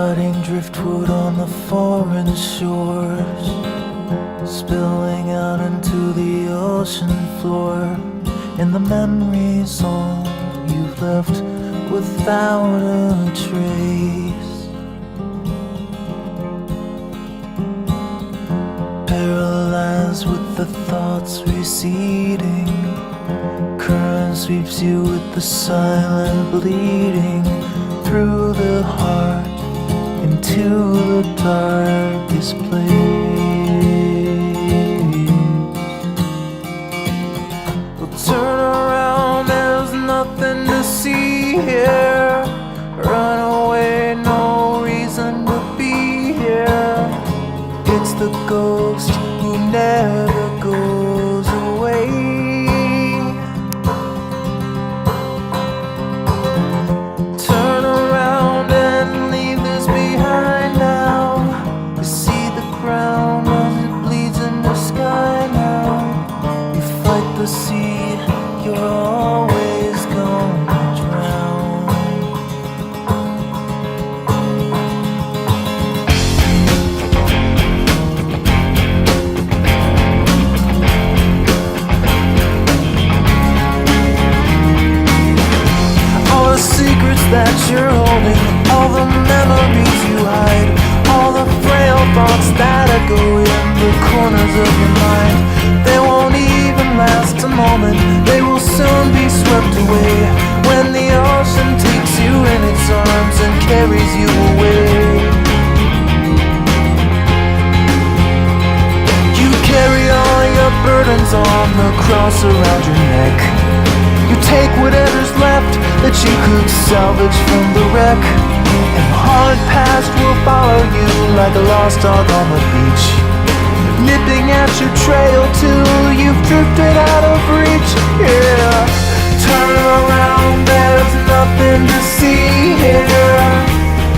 Cutting driftwood on the foreign shores, spilling out into the ocean floor, and the memories all you've left without a trace. Paralyzed with the thoughts receding, current sweeps you with the silent bleeding through the heart into the darkest place. Well, turn around, there's nothing to see here. Run away, no reason to be here. It's the ghost who never goes away. The sea, you're always gonna drown. All the secrets that you're holding, all the memories you hide, all the frail thoughts that echo in the corners of your mind, they won't even last a moment, they will soon be swept away when the ocean takes you in its arms and carries you away. You carry all your burdens on the cross around your neck. You take whatever's left that you could salvage from the wreck, and the hard past will follow you like a lost dog on the beach, nipping at your trail till you've drifted out of reach. Yeah, turn around, there's nothing to see here.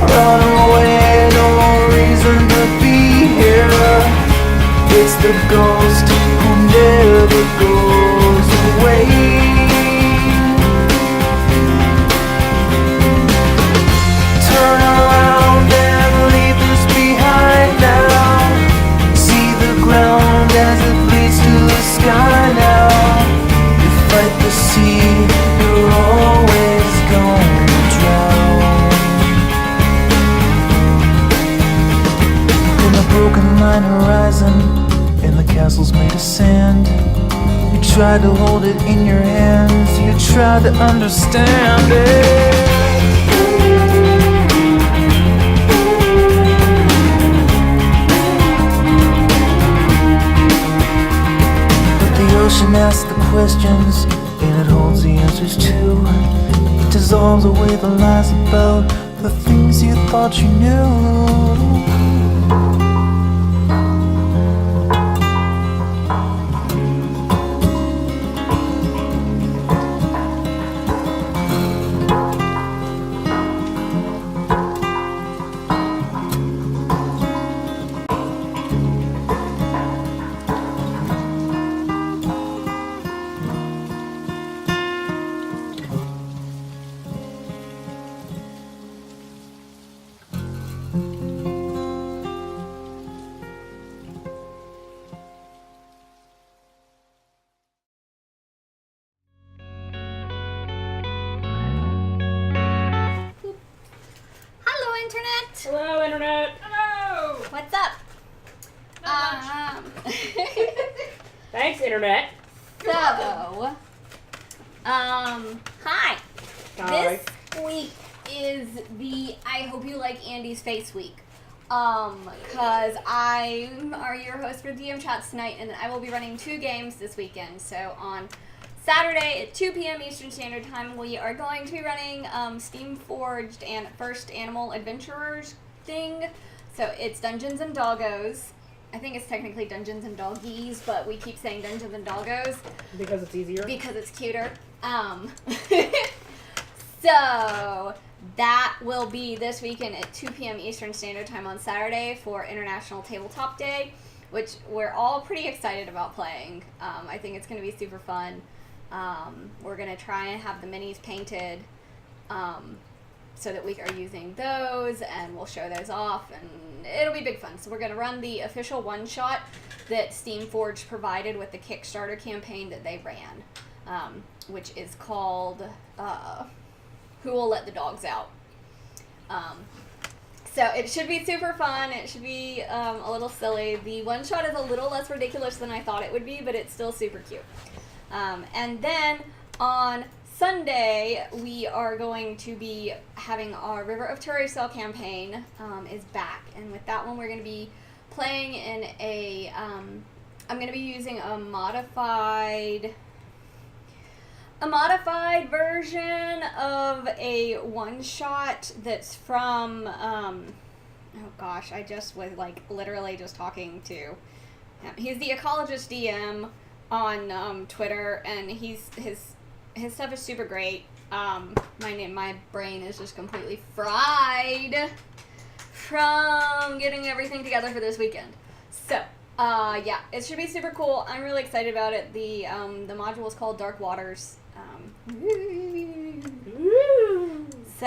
Run away, no reason to be here. It's the ghost who never goes away. Turn around and leave this behind now. Ground as it leads to the sky now. You fight the sea, you're always gonna drown. In the broken line horizon, in the castles made of sand, you tried to hold it in your hands, you tried to understand it. The ocean asks the questions, and it holds the answers too. It dissolves away the lies about the things you thought you knew. Hello, Internet. Hello. What's up? Thanks, Internet. So, hi. This week is the I Hope You Like Andy's Face week. Cause I are your host for DM Chats tonight, and I will be running 2 games this weekend. So on Saturday at 2 p.m. Eastern Standard Time, we are going to be running Steam Forged and First Animal Adventurers thing. So it's Dungeons and Doggos. I think it's technically Dungeons and Doggies, but we keep saying Dungeons and Doggos. Because it's easier? Because it's cuter. So that will be this weekend at 2 p.m. Eastern Standard Time on Saturday for International Tabletop Day, which we're all pretty excited about playing. I think it's going to be super fun. We're going to try and have the minis painted so that we are using those, and we'll show those off, and it'll be big fun. So we're going to run the official one-shot that Steamforged provided with the Kickstarter campaign that they ran, which is called Who Will Let the Dogs Out? So it should be super fun. It should be a little silly. The one-shot is a little less ridiculous than I thought it would be, but it's still super cute. And then on Sunday, we are going to be having our River of Turricell campaign is back. And with that one, we're going to be playing in a... I'm going to be using a modified version of a one-shot that's from, oh gosh, I just was like literally just talking to him. He's the Ecologist DM on Twitter, and his stuff is super great. My brain is just completely fried from getting everything together for this weekend. So, yeah, it should be super cool. I'm really excited about it. The module is called Dark Waters. So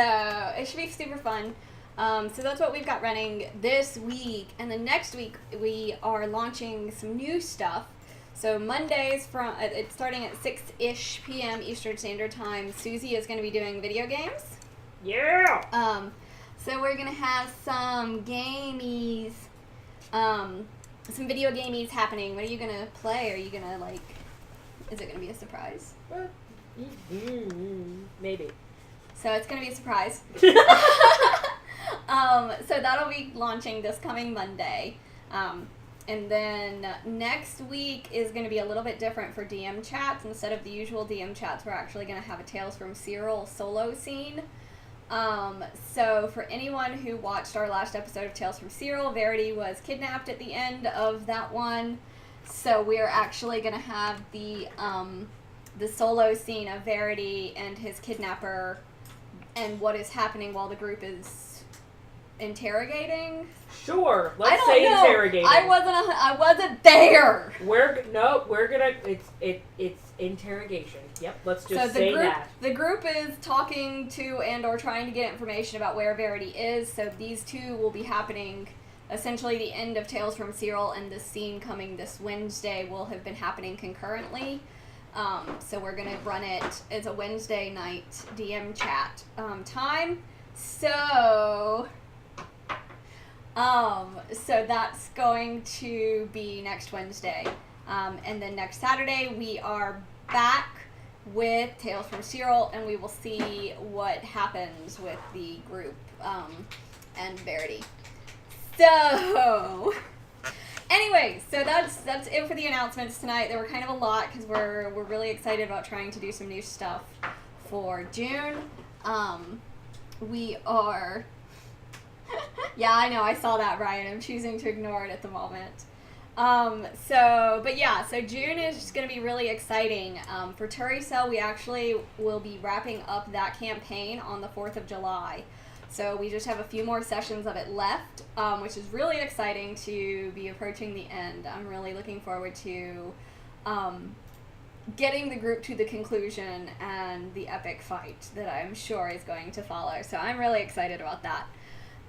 it should be super fun. So that's what we've got running this week, and then next week we are launching some new stuff. So Mondays it's starting at 6-ish p.m. Eastern Standard Time. Susie is going to be doing video games. Yeah. So we're gonna have some gamies, some video gamies happening. What are you gonna play? Are you gonna like? Is it gonna be a surprise? Maybe. So it's going to be a surprise. So that'll be launching this coming Monday. And then next week is going to be a little bit different for DM chats. Instead of the usual DM chats, we're actually going to have a Tales from Cyril solo scene. So for anyone who watched our last episode of Tales from Cyril, Verity was kidnapped at the end of that one. So we're actually going to have the solo scene of Verity and his kidnapper and what is happening while the group is interrogating. Sure, I let's don't say know. interrogating. I wasn't there. We're gonna it's interrogation. Yep, let's just say that. The group is talking to and or trying to get information about where Verity is. So these two will be happening. Essentially, the end of Tales from Cyril and the scene coming this Wednesday will have been happening concurrently. So we're going to run it as a Wednesday night DM chat time. So that's going to be next Wednesday. And then next Saturday we are back with Tales from Cyril, and we will see what happens with the group and Verity. So... Anyway, so that's it for the announcements tonight. There were kind of a lot because we're really excited about trying to do some new stuff for June. We are... Yeah, I know, I saw that, Brian. I'm choosing to ignore it at the moment. So June is just going to be really exciting. For Turricell, we actually will be wrapping up that campaign on the 4th of July. So we just have a few more sessions of it left, which is really exciting to be approaching the end. I'm really looking forward to getting the group to the conclusion and the epic fight that I'm sure is going to follow. So I'm really excited about that.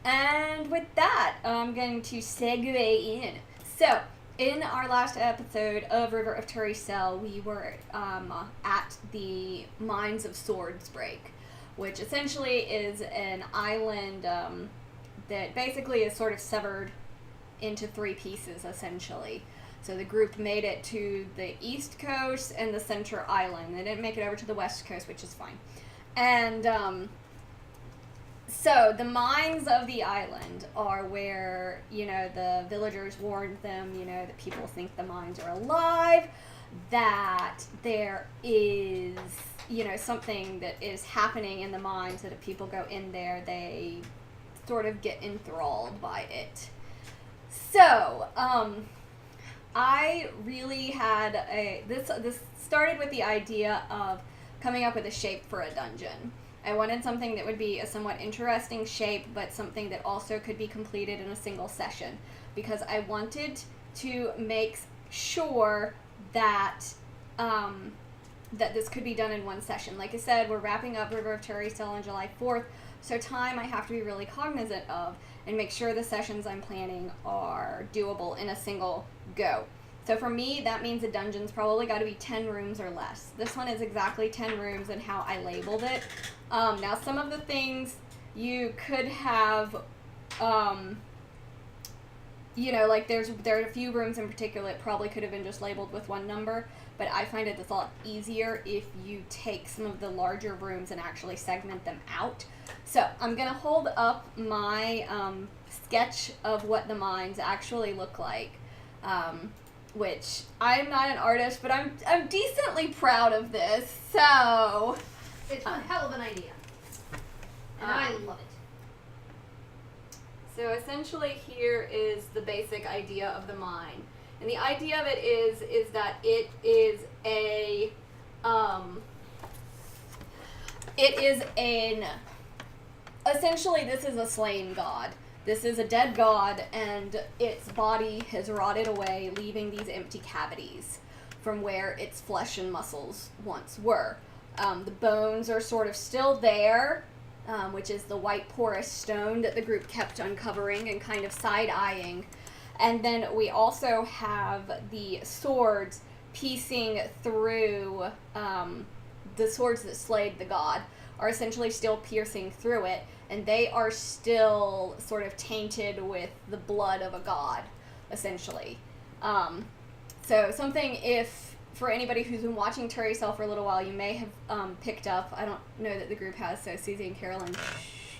And with that, I'm going to segue in. So, in our last episode of River of Turricell, we were at the Mines of Swordsbreak, which essentially is an island that basically is sort of severed into 3 pieces, essentially. So the group made it to the east coast and the center island. They didn't make it over to the west coast, which is fine. And so the mines of the island are where, the villagers warned them, that people think the mines are alive, that there is... something that is happening in the mines, that if people go in there, they sort of get enthralled by it. So, I really had this started with the idea of coming up with a shape for a dungeon. I wanted something that would be a somewhat interesting shape, but something that also could be completed in a single session, because I wanted to make sure that that this could be done in one session. Like I said, we're wrapping up River of Turricell on July 4th, So time I have to be really cognizant of and make sure the sessions I'm planning are doable in a single go. So for me, that means a dungeon's probably got to be 10 rooms or less. This one is exactly 10 rooms and how I labeled it. Now, some of the things you could have, like there are a few rooms in particular that probably could have been just labeled with one number, but I find it a lot easier if you take some of the larger rooms and actually segment them out. So I'm going to hold up my sketch of what the mines actually look like, which I'm not an artist, but I'm decently proud of this. So it's one hell of an idea, and I love it. So essentially here is the basic idea of the mine. And the idea of it is that it is essentially this is a slain god. This is a dead god, and its body has rotted away, leaving these empty cavities from where its flesh and muscles once were. The bones are sort of still there, which is the white porous stone that the group kept uncovering and kind of side-eyeing. And then we also have the swords piecing through, the swords that slayed the god are essentially still piercing through it, and they are still sort of tainted with the blood of a god, essentially. So something, if for anybody who's been watching Terry Cell for a little while, you may have picked up. I don't know that the group has, so Susie and Carolyn,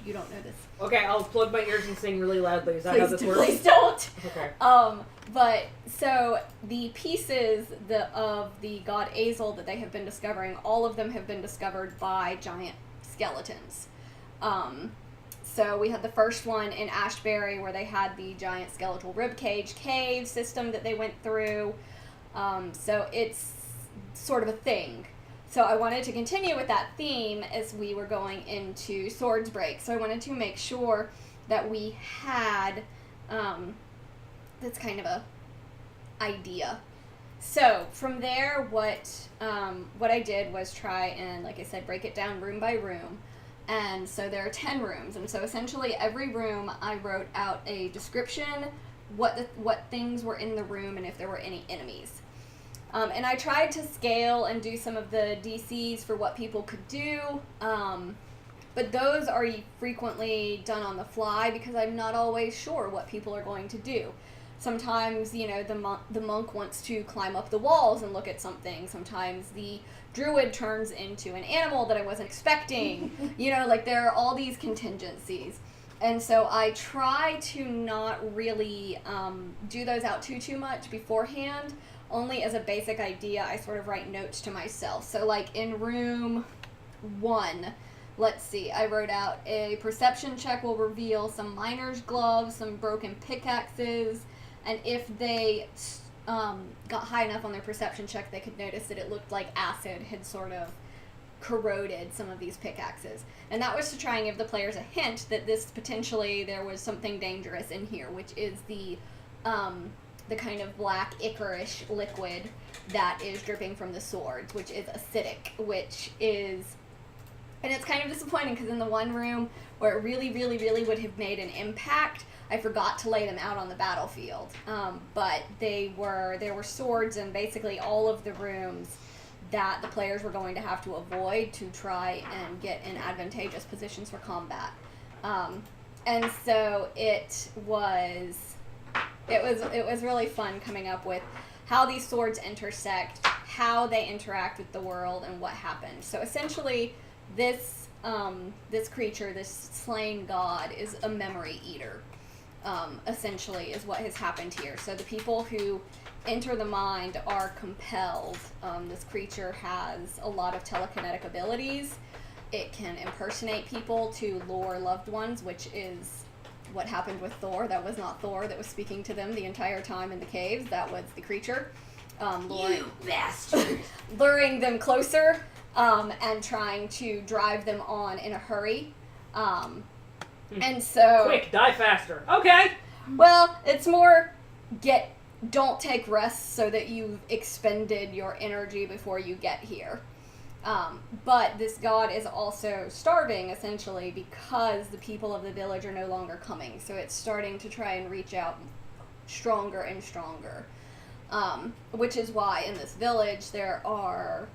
you don't know this. Okay, I'll plug my ears and sing really loudly. Is that how this works? Please don't. Okay. But so the pieces of the god Azel that they have been discovering, all of them have been discovered by giant skeletons. So we had the first one in Ashbury where they had the giant skeletal ribcage cave system that they went through. So it's sort of a thing. So I wanted to continue with that theme as we were going into Swords Break. So I wanted to make sure that we had that's kind of a idea. So from there, what I did was try and, like I said, break it down room by room. And so there are 10 rooms, and so essentially every room I wrote out a description, what things were in the room, and if there were any enemies. And I tried to scale and do some of the DCs for what people could do, but those are frequently done on the fly because I'm not always sure what people are going to do. Sometimes, the monk wants to climb up the walls and look at something. Sometimes the druid turns into an animal that I wasn't expecting. There are all these contingencies. And so I try to not really do those out too much beforehand. Only as a basic idea, I sort of write notes to myself. So like in room 1, let's see, I wrote out a perception check will reveal some miner's gloves, some broken pickaxes, and if they got high enough on their perception check, they could notice that it looked like acid had sort of corroded some of these pickaxes. And that was to try and give the players a hint that there was something dangerous in here, which is the kind of black ichorish liquid that is dripping from the swords, which is acidic, and it's kind of disappointing because in the one room where it really, really, really would have made an impact, I forgot to lay them out on the battlefield. But there were swords in basically all of the rooms that the players were going to have to avoid to try and get in advantageous positions for combat. And so it was really fun coming up with how these swords intersect, how they interact with the world, and what happened. So essentially, this creature, this slain god, is a memory eater. Essentially, is what has happened here. So the people who enter the mind are compelled. This creature has a lot of telekinetic abilities. It can impersonate people to lure loved ones, which is what happened with Thor. That was not Thor that was speaking to them the entire time in the caves. That was the creature. You bastard! Luring them closer and trying to drive them on in a hurry. And so... Quick, die faster. Okay! Well, it's more don't take rests so that you've expended your energy before you get here. But this god is also starving, essentially, because the people of the village are no longer coming. So it's starting to try and reach out stronger and stronger. Which is why in this village there are,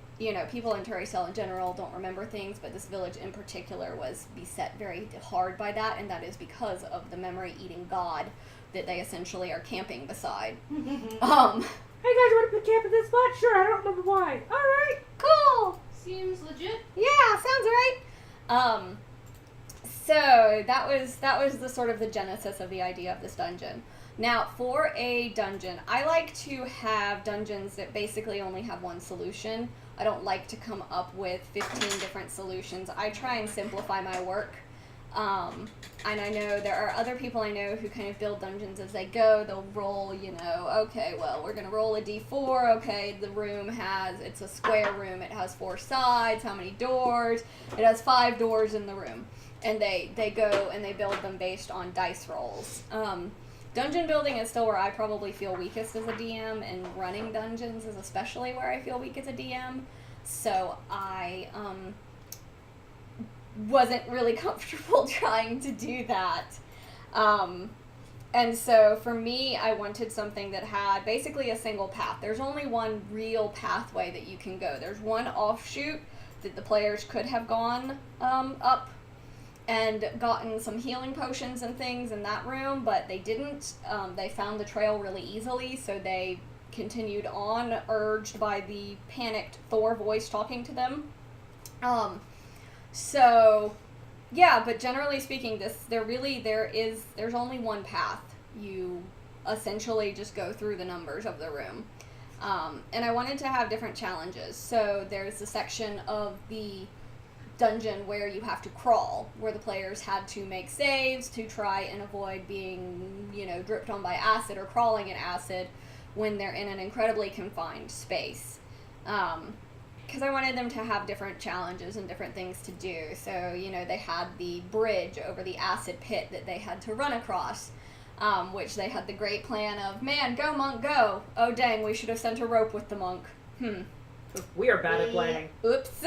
people in Turricell in general don't remember things, but this village in particular was beset very hard by that, and that is because of the memory-eating god that they essentially are camping beside. Hey guys, you want to camp at this spot? Sure, I don't remember why. Alright. Cool! Seems legit. Yeah, sounds right. So that was the sort of the genesis of the idea of this dungeon. Now, for a dungeon, I like to have dungeons that basically only have one solution. I don't like to come up with 15 different solutions. I try and simplify my work. And I know there are other people I know who kind of build dungeons as they go. They'll roll, okay, well, we're going to roll a d4. Okay, the room it's a square room. It has 4 sides. How many doors? It has 5 doors in the room. And they go and they build them based on dice rolls. Dungeon building is still where I probably feel weakest as a DM, and running dungeons is especially where I feel weak as a DM. So I wasn't really comfortable trying to do that. And so for me, I wanted something that had basically a single path. There's only one real pathway that you can go. There's one offshoot that the players could have gone up and gotten some healing potions and things in that room, but they didn't. They found the trail really easily, so they continued on, urged by the panicked Thor voice talking to them. So, yeah, but generally speaking, there's only one path. You essentially just go through the numbers of the room. And I wanted to have different challenges. So there's a section of the dungeon where you have to crawl, where the players had to make saves to try and avoid being, dripped on by acid or crawling in acid when they're in an incredibly confined space. Because I wanted them to have different challenges and different things to do. So, they had the bridge over the acid pit that they had to run across, which they had the great plan of, man, go monk, go. Oh, dang, we should have sent a rope with the monk. We are bad at planning. Oops.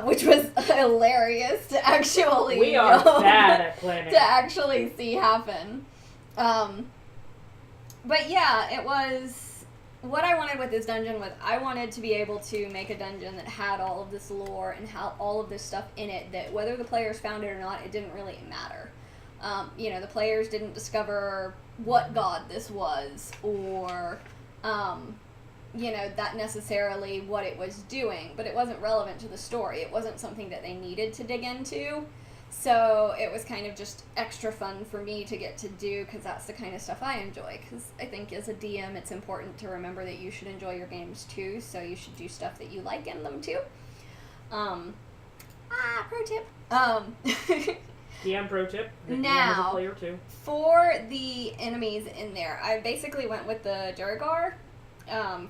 Which was hilarious to actually... We are bad at planning. To actually see happen. But yeah, it was... What I wanted with this dungeon was I wanted to be able to make a dungeon that had all of this lore and had all of this stuff in it, that whether the players found it or not, it didn't really matter. The players didn't discover what god this was, or, that necessarily what it was doing, but it wasn't relevant to the story. It wasn't something that they needed to dig into. So it was kind of just extra fun for me to get to do, because that's the kind of stuff I enjoy. Because I think as a DM, it's important to remember that you should enjoy your games too, so you should do stuff that you like in them too. Pro tip. DM pro tip. Now, DM is a player too. For the enemies in there, I basically went with the Durgar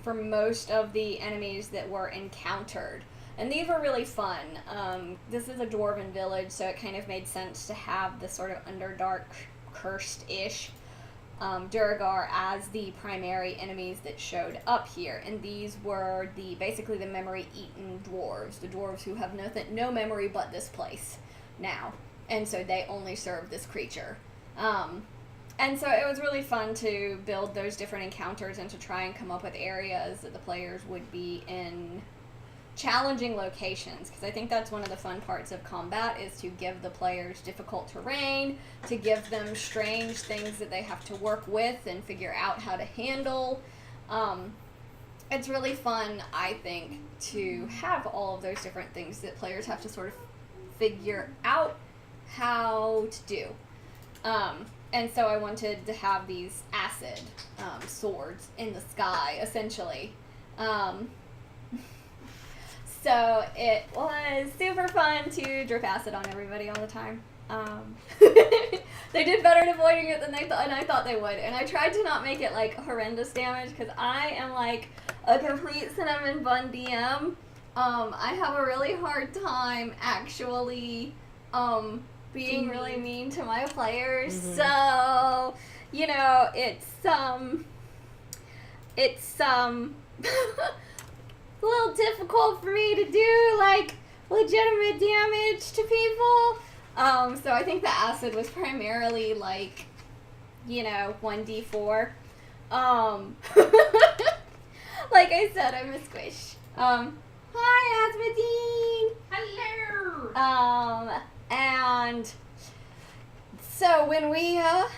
for most of the enemies that were encountered. And these were really fun. This is a dwarven village, so it kind of made sense to have this sort of underdark, cursed-ish Durgar as the primary enemies that showed up here. And these were basically the memory-eaten dwarves, the dwarves who have no memory but this place now. And so they only serve this creature. And so it was really fun to build those different encounters and to try and come up with areas that the players would be in challenging locations, because I think that's one of the fun parts of combat, is to give the players difficult terrain, to give them strange things that they have to work with and figure out how to handle. It's really fun, I think, to have all of those different things that players have to sort of figure out how to do. And so I wanted to have these acid swords in the sky, essentially. So it was super fun to drip acid on everybody all the time. They did better at avoiding it than I thought they would. And I tried to not make it like horrendous damage, because I am like a complete cinnamon bun DM. I have a really hard time actually being really mean to my players. Mm-hmm. So, a little difficult for me to do, like, legitimate damage to people. So I think the acid was primarily, like, 1d4. Like I said, I'm a squish. Hi, Asmodine! Hello! And so when we got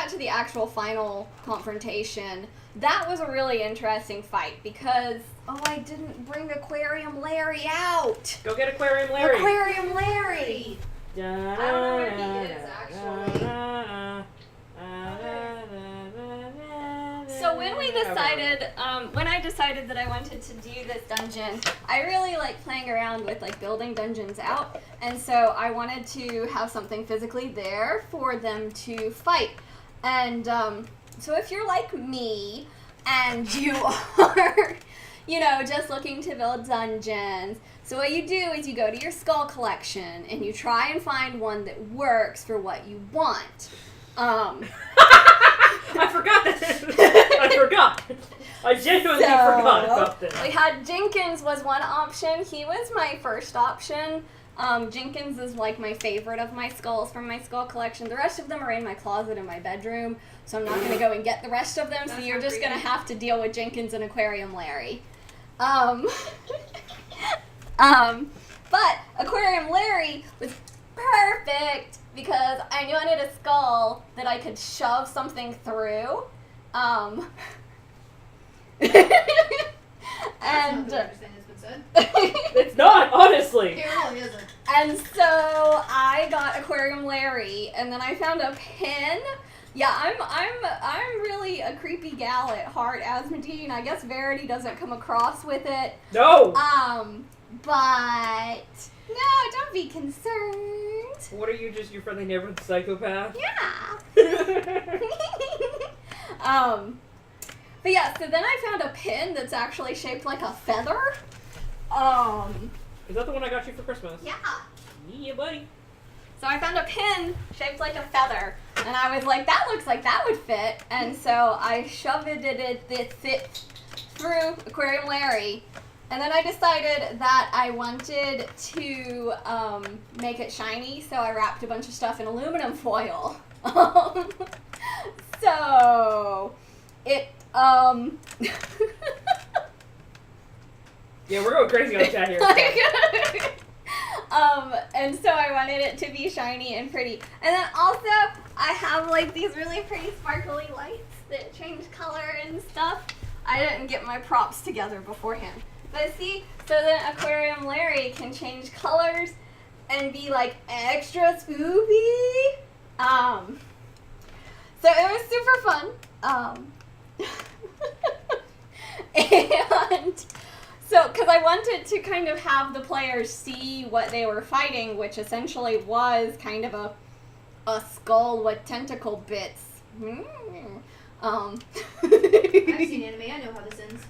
to the actual final confrontation, that was a really interesting fight because I didn't bring Aquarium Larry out. Go get Aquarium Larry. Aquarium Larry. I don't know where he is, actually. So when we decided, when I decided that I wanted to do this dungeon, I really like playing around with like building dungeons out, and so I wanted to have something physically there for them to fight. And so if you're like me and you are, just looking to build dungeons, so what you do is you go to your skull collection and you try and find one that works for what you want. I forgot that. I forgot. I genuinely forgot about this. We had Jenkins was one option. He was my first option. Jenkins is like my favorite of my skulls from my skull collection. The rest of them are in my closet in my bedroom, so I'm not going to go and get the rest of them, so you're just going to have to deal with Jenkins and Aquarium Larry. But Aquarium Larry was perfect because I wanted a skull that I could shove something through. And That's not the understanding has been said. It's not, honestly. It really isn't. And so I got Aquarium Larry, and then I found a pin. Yeah, I'm really a creepy gal at heart, Asmodine. I guess Verity doesn't come across with it. No. But no, don't be concerned. What are you, just your friendly neighborhood psychopath? Yeah. But yeah, so then I found a pin that's actually shaped like a feather. Is that the one I got you for Christmas? Yeah. Yeah, buddy. So I found a pin shaped like a feather, and I was like, that looks like that would fit, and so I shoved it through Aquarium Larry, and then I decided that I wanted to make it shiny, so I wrapped a bunch of stuff in aluminum foil. So it Yeah, we're going crazy on the chat here. And so I wanted it to be shiny and pretty. And then also, I have like these really pretty sparkly lights that change color and stuff. I didn't get my props together beforehand. But see, so then Aquarium Larry can change colors and be like extra spoopy. So it was super fun. And so, because I wanted to kind of have the players see what they were fighting, which essentially was kind of a skull with tentacle bits. I've seen anime, I know how this ends.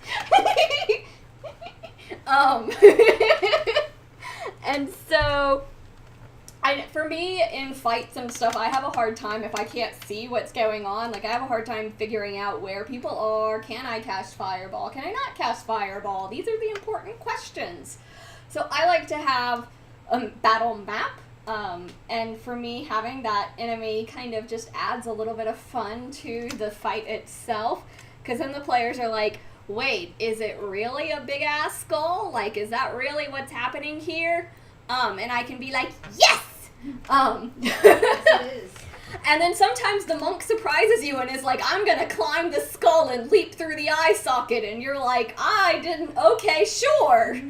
And so, for me, in fights and stuff, I have a hard time if I can't see what's going on. Like, I have a hard time figuring out where people are. Can I cast Fireball? Can I not cast Fireball? These are the important questions. So I like to have a battle map. And for me, having that enemy kind of just adds a little bit of fun to the fight itself. Because then the players are like, wait, is it really a big-ass skull? Like, is that really what's happening here? And I can be like, yes! Yes, it is. And then sometimes the monk surprises you and is like, I'm gonna climb the skull and leap through the eye socket, and you're like, I didn't, okay, sure.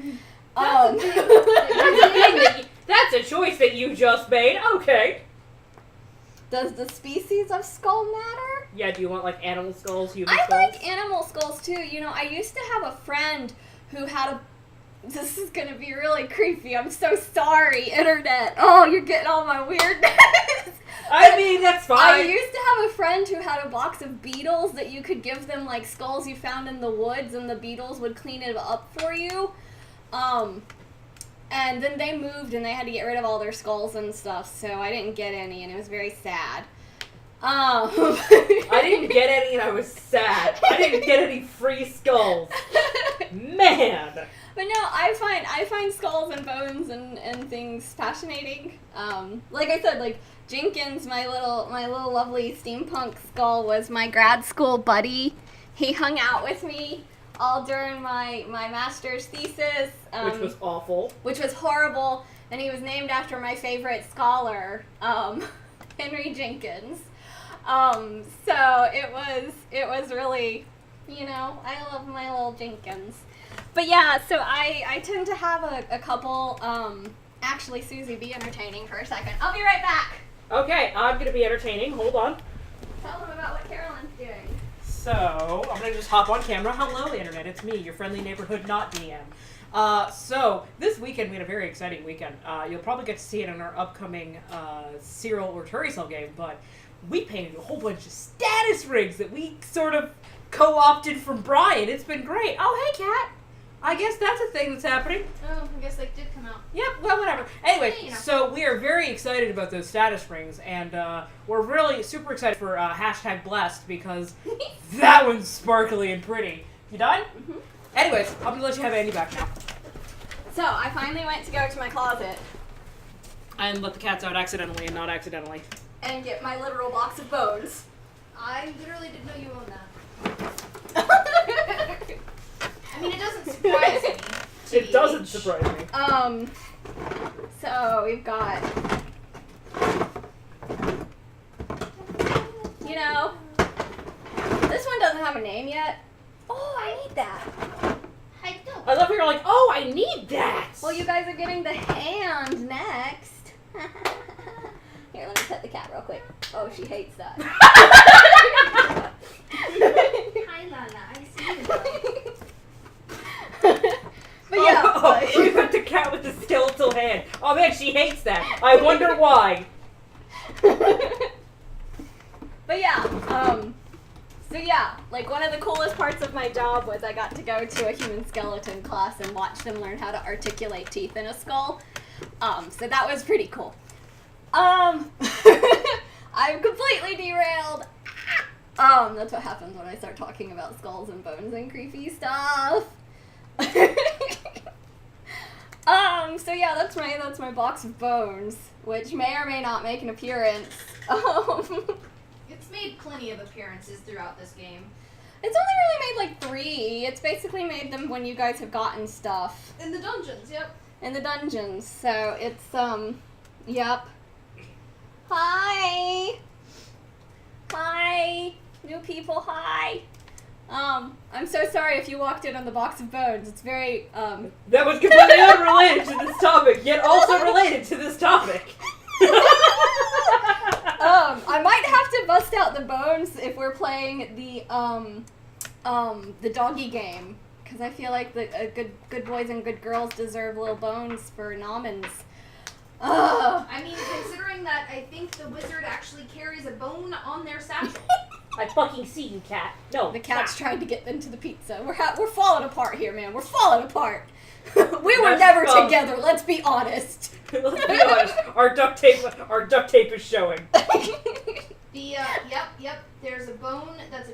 That's a choice that you just made. Okay. Does the species of skull matter? Yeah, do you want like animal skulls, human I skulls? like animal skulls too. I used to have a friend who had this is gonna be really creepy. I'm so sorry, internet. Oh, you're getting all my weirdness. I mean, that's fine. I used to have a friend who had a box of beetles that you could give them like skulls you found in the woods, and the beetles would clean it up for you. And then they moved and they had to get rid of all their skulls and stuff, so I didn't get any, and it was very sad. I didn't get any and I was sad. I didn't get any free skulls. Man. But no, I find skulls and bones and things fascinating. Like I said, like Jenkins, my little lovely steampunk skull was my grad school buddy. He hung out with me all during my master's thesis. Which was awful. Which was horrible, and he was named after my favorite scholar, Henry Jenkins. So it was really, I love my little Jenkins. But yeah, so I tend to have a couple, actually, Susie, be entertaining for a second. I'll be right back. Okay, I'm going to be entertaining. Hold on. Tell them about what Carolyn's doing. So, I'm going to just hop on camera. Hello, Internet. It's me, your friendly neighborhood not DM. So, this weekend, we had a very exciting weekend. You'll probably get to see it in our upcoming Cyril or Turriesol game, but we painted a whole bunch of status rings that we sort of co-opted from Brian. It's been great. Oh, hey, Kat. I guess that's a thing that's happening. Oh, I guess they did come out. Yep, well, whatever. Anyway, Yeah, so we are very excited about those status rings, and we're really super excited for hashtag blessed, because that one's sparkly and pretty. You done? Mm-hmm. Anyways, I'm going to let you have Andy back now. So, I finally went to go to my closet And let the cats out accidentally and not accidentally. and get my literal box of bones. I literally didn't know you owned that. I mean, it doesn't surprise me. It doesn't surprise me. So we've got, this one doesn't have a name yet. Oh, I need that. I don't. I love how you're like, oh, I need that! Well, you guys are getting the hand next. Here, let me pet the cat real quick. Oh, she hates that. Hi, Lala. I see you. But yeah. You got the cat with the skeletal hand. Oh man, she hates that. I wonder why. But yeah, so yeah, like one of the coolest parts of my job was I got to go to a human skeleton class and watch them learn how to articulate teeth in a skull. So that was pretty cool. I'm completely derailed. That's what happens when I start talking about skulls and bones and creepy stuff. So yeah, that's my box of bones, which may or may not make an appearance. It's made plenty of appearances throughout this game. It's only really made like 3. It's basically made them when you guys have gotten stuff. In the dungeons, yep. In the dungeons, so it's, yep. Hi! Hi! New people, hi! I'm so sorry if you walked in on the box of bones. It's very, That was completely unrelated to this topic, yet also related to this topic. I might have to bust out the bones if we're playing the doggy game, because I feel like the good boys and good girls deserve little bones for nommins. I mean, considering that I think the wizard actually carries a bone on their satchel. I fucking see you, cat. No, The cat's trying to get into the pizza. We're falling apart here, man. We're falling apart. We were never together. Let's be honest. Let's be honest. Our duct tape is showing. Yep. There's a bone that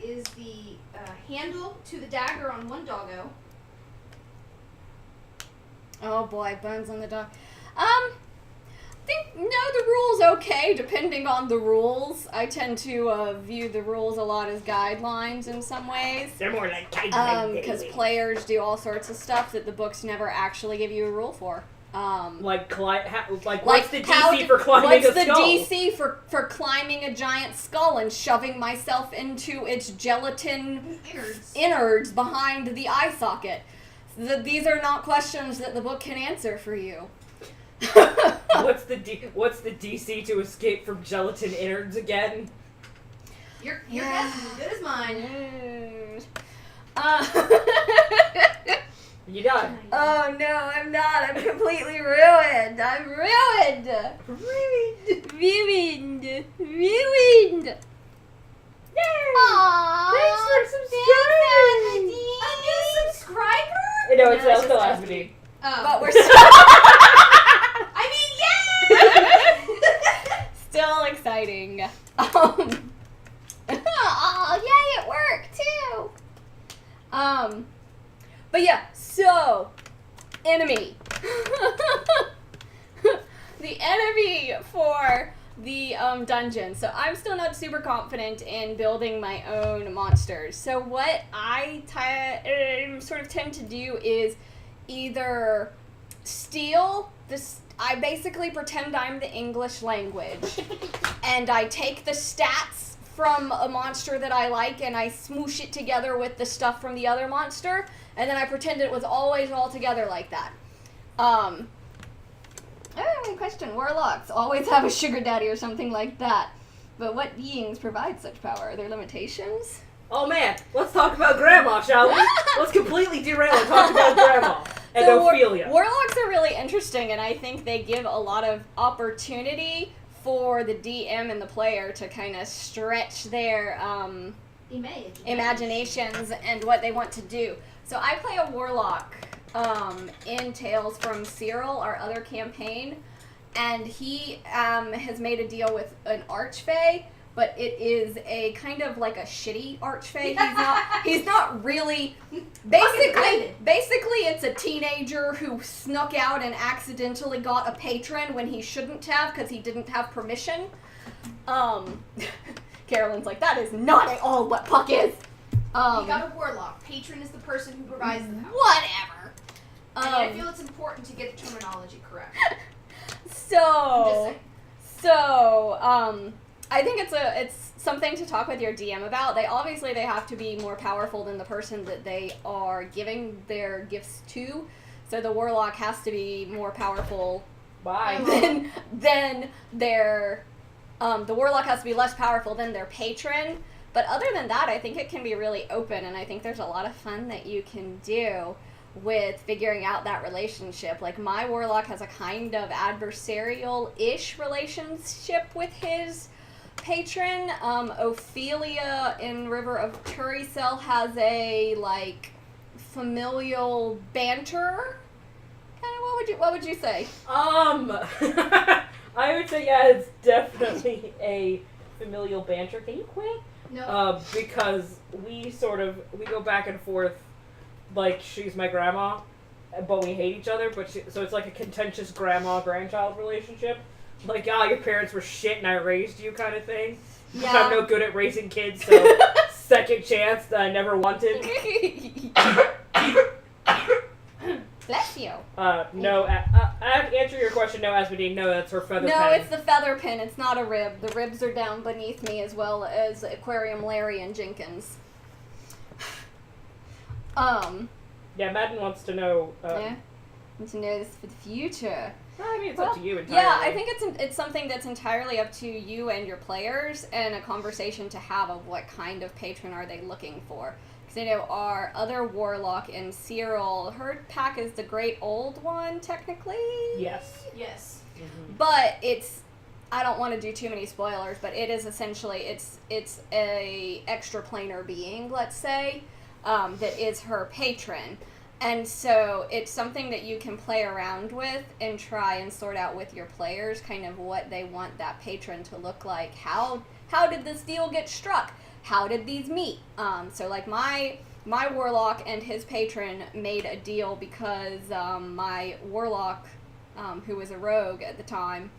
is the handle to the dagger on one doggo. Oh boy, bones on the dog. I think the rules okay, depending on the rules. I tend to view the rules a lot as guidelines in some ways. They're more like guidelines. Because players do all sorts of stuff that the books never actually give you a rule for. What's the DC for climbing what's a skull? What's the DC for climbing a giant skull and shoving myself into its gelatin innards behind the eye socket? These are not questions that the book can answer for you. What's the DC to escape from gelatin innards again? Your guess is as good as mine. You done? Oh no, I'm not. I'm completely ruined. I'm ruined. Ruined. Aww. Thanks for subscribing. A new subscriber? No, it's also Asmodee. But we're I mean, yay! Still exciting. Oh, yay, it worked too. But yeah, so enemy. The enemy for the dungeon. So I'm still not super confident in building my own monsters. So what I sort of tend to do is either steal this. I basically pretend I'm the English language, and I take the stats from a monster that I like, and I smoosh it together with the stuff from the other monster, and then I pretend it was always all together like that. Question. Warlocks always have a sugar daddy or something like that. But what beings provide such power? Are there limitations? Oh man, let's talk about Grandma, shall we? Let's completely derail and talk about Grandma and So Ophelia. Warlocks are really interesting, and I think they give a lot of opportunity for the DM and the player to kind of stretch their imaginations and what they want to do. So I play a Warlock in Tales from Cyril, our other campaign, and he has made a deal with an Archfey, but it is a kind of like a shitty Archfey. He's not really. Basically, it's a teenager who snuck out and accidentally got a patron when he shouldn't have because he didn't have permission. Carolyn's like, that is not at all what Puck is. You got a warlock. Patron is the person who provides the power. Whatever. I feel it's important to get the terminology correct. So, I think it's something to talk with your DM about. They have to be more powerful than the person that they are giving their gifts to. So the warlock has to be more powerful than their the warlock has to be less powerful than their patron. But other than that, I think it can be really open, and I think there's a lot of fun that you can do with figuring out that relationship. Like, my warlock has a kind of adversarial-ish relationship with his patron. Ophelia in River of Turicel has a, like, familial banter. Kind of, what would you say? I would say, yeah, it's definitely a familial banter. Can you quit? No. Because we go back and forth. Like, she's my grandma, but we hate each other, so it's like a contentious grandma-grandchild relationship. Like, your parents were shit and I raised you kind of thing. Yeah. I'm no good at raising kids, so second chance that I never wanted. Bless you. No, I have to answer your question, no, Asmodee. No, that's her feather pen. No, it's the feather pin. It's not a rib. The ribs are down beneath me, as well as Aquarium Larry and Jenkins. Yeah, Madden wants to know. Yeah. Want to know this for the future. I mean, it's up to you entirely. Yeah, I think it's something that's entirely up to you and your players, and a conversation to have of what kind of patron are they looking for. Because our other warlock in Cyril, her pack is the Great Old One, technically. Yes. Yes. Mm-hmm. But I don't want to do too many spoilers, but it is essentially it's a extra planar being, let's say, that is her patron. And so it's something that you can play around with and try and sort out with your players, kind of what they want that patron to look like. How did this deal get struck? How did these meet? So like my warlock and his patron made a deal because my warlock, who was a rogue at the time,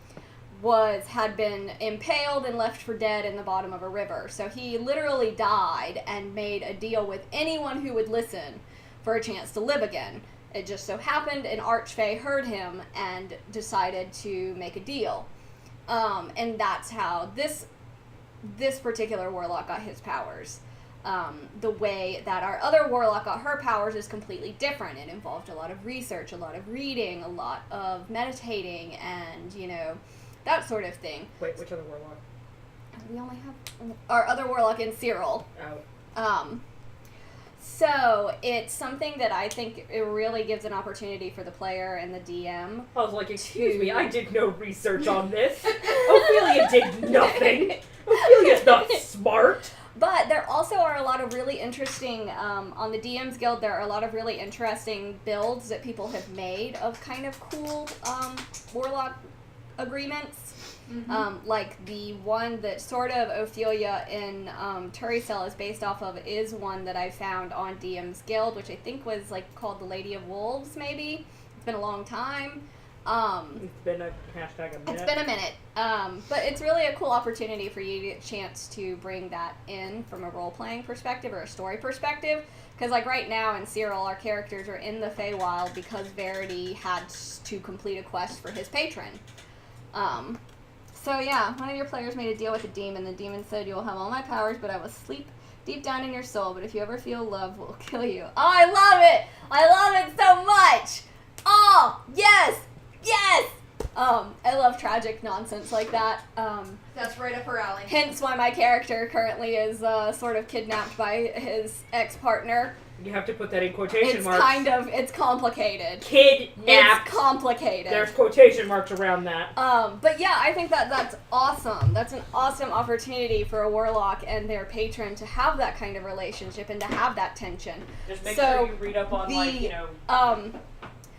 had been impaled and left for dead in the bottom of a river. So he literally died and made a deal with anyone who would listen for a chance to live again. It just so happened an Archfey heard him and decided to make a deal. And that's how this particular warlock got his powers. The way that our other warlock got her powers is completely different. It involved a lot of research, a lot of reading, a lot of meditating, and, that sort of thing. Wait, which other warlock? We only have our other warlock in Cyril. Oh. So it's something that I think it really gives an opportunity for the player and the DM. I was like, excuse me, I did no research on this. Ophelia did nothing. Ophelia's not smart. But there also are a lot of really interesting, on the DM's Guild, there are a lot of really interesting builds that people have made of kind of cool warlock agreements. Like the one that sort of Ophelia in Turricell is based off of is one that I found on DM's Guild, which I think was like called the Lady of Wolves, maybe. It's been a long time. It's been a minute. It's been a minute. But it's really a cool opportunity for you to get a chance to bring that in from a role-playing perspective or a story perspective. Because, like, right now in Cyril, our characters are in the Feywild because Verity had to complete a quest for his patron. So, yeah, one of your players made a deal with the demon. The demon said, "You will have all my powers, but I will sleep deep down in your soul. But if you ever feel love, we'll kill you." Oh, I love it! I love it so much! Oh, yes! Yes! I love tragic nonsense like that. That's right up her alley. Hence why my character currently is sort of kidnapped by his ex-partner. You have to put that in quotation marks. It's complicated. Kidnapped. It's complicated. There's quotation marks around that. But yeah, I think that's awesome. That's an awesome opportunity for a warlock and their patron to have that kind of relationship and to have that tension. Just make sure you read up on,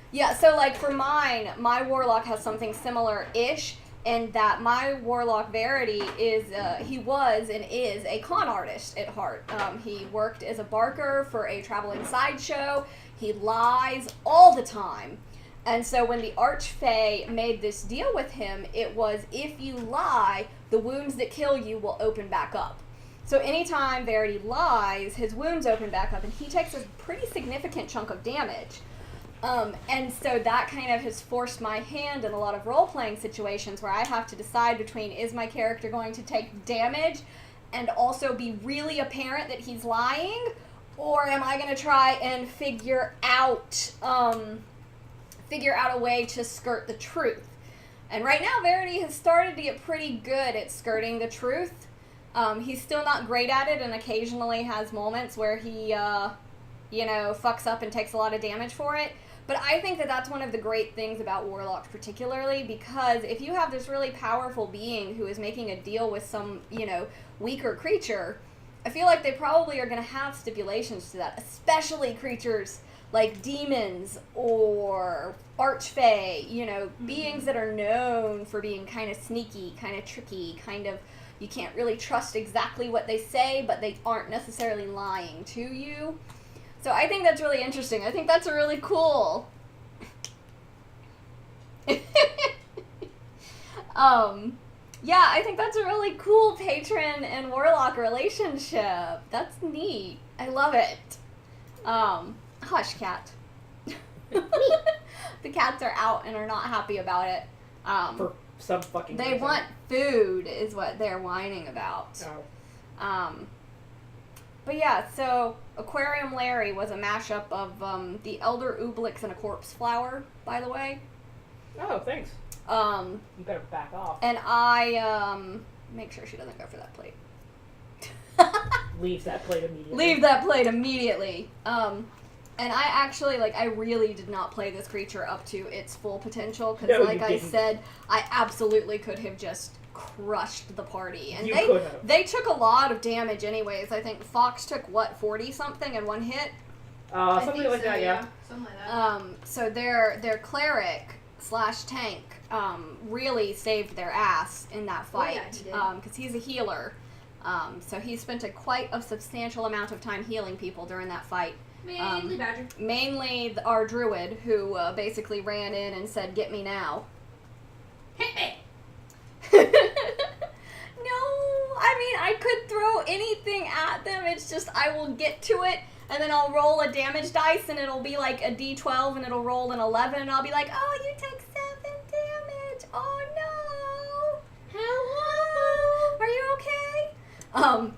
Yeah, so like for mine, my warlock has something similar-ish in that my warlock Verity is, he was and is a con artist at heart. He worked as a barker for a traveling sideshow. He lies all the time. And so when the Archfey made this deal with him, it was if you lie, the wounds that kill you will open back up. So anytime Verity lies, his wounds open back up and he takes a pretty significant chunk of damage. And so that kind of has forced my hand in a lot of role-playing situations where I have to decide between is my character going to take damage and also be really apparent that he's lying, or am I going to try and figure out a way to skirt the truth. And right now Verity has started to get pretty good at skirting the truth. He's still not great at it and occasionally has moments where he, fucks up and takes a lot of damage for it. But I think that that's one of the great things about warlocks particularly, because if you have this really powerful being who is making a deal with some, weaker creature, I feel like they probably are going to have stipulations to that, especially creatures like demons or archfey, beings that are known for being kind of sneaky, kind of tricky, kind of, you can't really trust exactly what they say, but they aren't necessarily lying to you. So I think that's really interesting. I think that's really cool. Yeah, I think that's a really cool patron and warlock relationship. That's neat. I love it. Hush, cat. The cats are out and are not happy about it. For some fucking They reason. want food is what they're whining about. Oh. But yeah, so Aquarium Larry was a mashup of the Elder Ooblex and a corpse flower, by the way. Oh, thanks. You better back off. And I make sure she doesn't go for that plate. Leave that plate immediately. Leave that plate immediately. And I actually, I really did not play this creature up to its full potential, because No, like you I didn't. said, I absolutely could have just crushed the party. And You could have. they took a lot of damage anyways. I think Fox took, 40-something in one hit? Something like that, yeah. Something like that. So their cleric / tank really saved their ass in that Oh, yeah, fight, he did. because he's a healer. So he spent quite a substantial amount of time healing people during that fight. Mainly Badger. Mainly our druid, who basically ran in and said, "Get me now." Hit me! No, I mean, I could throw anything at them. It's just I will get to it, and then I'll roll a damage dice, and it'll be like a d12, and it'll roll an 11, and I'll be like, "Oh, you take 7 damage. Oh no! Hello? Are you okay?" I've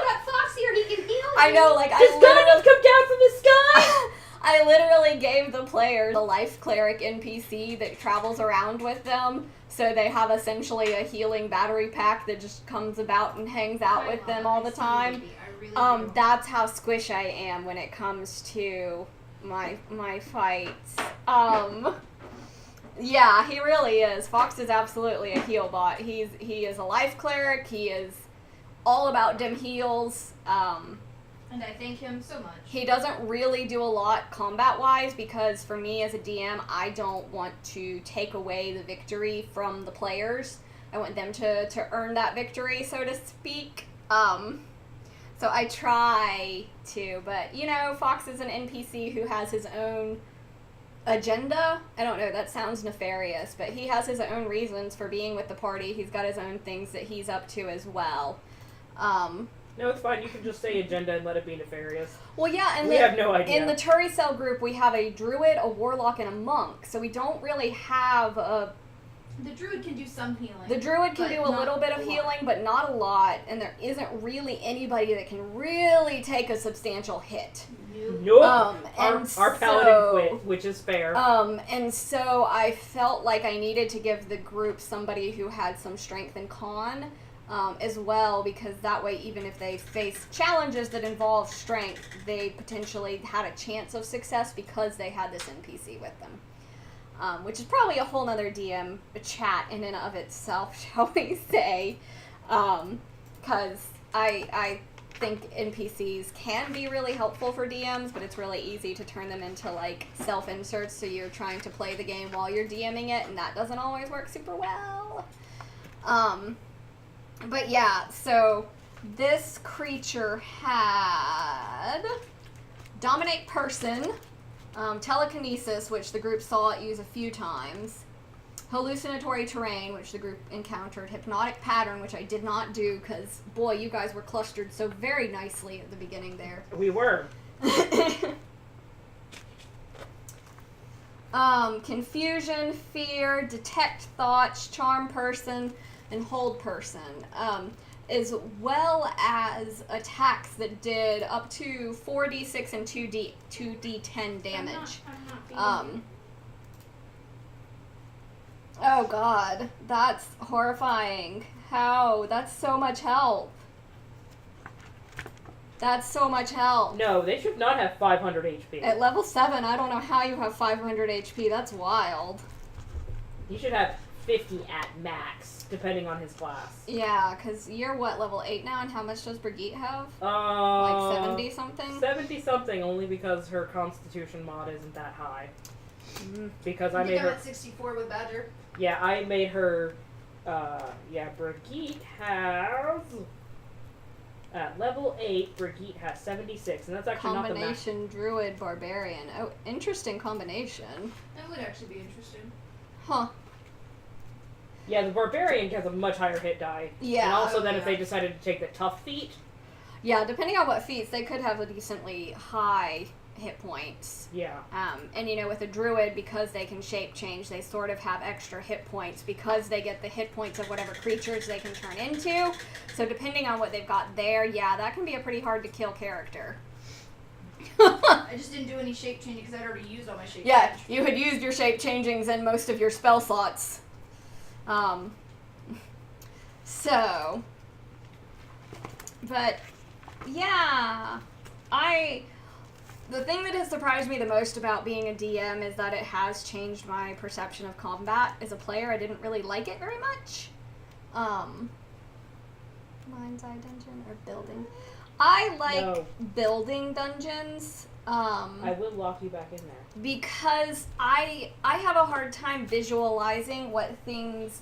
got Fox here. He can heal you. I know, Does Gundam come down from the sky? I literally gave the players a life cleric NPC that travels around with them, so they have essentially a healing battery pack that just comes about and hangs out with them all the time. I really do. That's how squish I am when it comes to my fights. Yeah, he really is. Fox is absolutely a heal bot. He is a life cleric. He is all about dim heals. And I thank him so much. He doesn't really do a lot combat-wise because for me as a DM, I don't want to take away the victory from the players. I want them to earn that victory, so to speak. So I try to, but you know, Fox is an NPC who has his own agenda. I don't know, that sounds nefarious, but he has his own reasons for being with the party. He's got his own things that he's up to as well. No, it's fine. You can just say agenda and let it be nefarious. Well, yeah, and we have no idea. In the Turi Cell group, we have a druid, a warlock, and a monk, so we don't really have a... The druid can do some healing. The druid can do a little bit of healing, but not a lot, and there isn't really anybody that can really take a substantial hit. Nope. Our paladin quit, which is fair. And so I felt like I needed to give the group somebody who had some strength and con, as well, because that way, even if they face challenges that involve strength, they potentially had a chance of success because they had this NPC with them. Which is probably a whole nother DM chat in and of itself, shall we say. Because I think NPCs can be really helpful for DMs, but it's really easy to turn them into, like, self-inserts, so you're trying to play the game while you're DMing it, and that doesn't always work super well. But yeah, so this creature had Dominate Person, Telekinesis, which the group saw it use a few times, Hallucinatory Terrain, which the group encountered, Hypnotic Pattern, which I did not do because, boy, you guys were clustered so very nicely at the beginning there. We were. Confusion, Fear, Detect Thoughts, Charm Person, and Hold Person, as well as attacks that did up to 4d6 and 2d10 damage. Oh god, that's horrifying. How? That's so much help. That's so much help. No, they should not have 500 HP. At level 7, I don't know how you have 500 HP. That's wild. You should have 50 at max, depending on his class. Yeah, because you're what, level 8 now, and how much does Brigitte have? Like 70 something? 70 something, only because her constitution mod isn't that high. Because I made her at 64 with Badger. Yeah, I made her Brigitte has at level 8, Brigitte has 76, and that's actually not the max. Combination Druid Barbarian. Oh, interesting combination. That would actually be interesting. Huh. Yeah, the Barbarian has a much higher hit die. Yeah. And also then if they decided to take the tough feat. Yeah, depending on what feats, they could have a decently high hit points. Yeah. And you know, with a druid, because they can shape change, they sort of have extra hit points because they get the hit points of whatever creatures they can turn into. So depending on what they've got there, yeah, that can be a pretty hard to kill character. I just didn't do any shape changing because I'd already used all my shape Yeah, change. you had used your shape changings in most of your spell slots. So, but yeah, the thing that has surprised me the most about being a DM is that it has changed my perception of combat. As a player, I didn't really like it very much. Mind's Eye Dungeon or building? I like building dungeons. I will lock you back in there. Because I have a hard time visualizing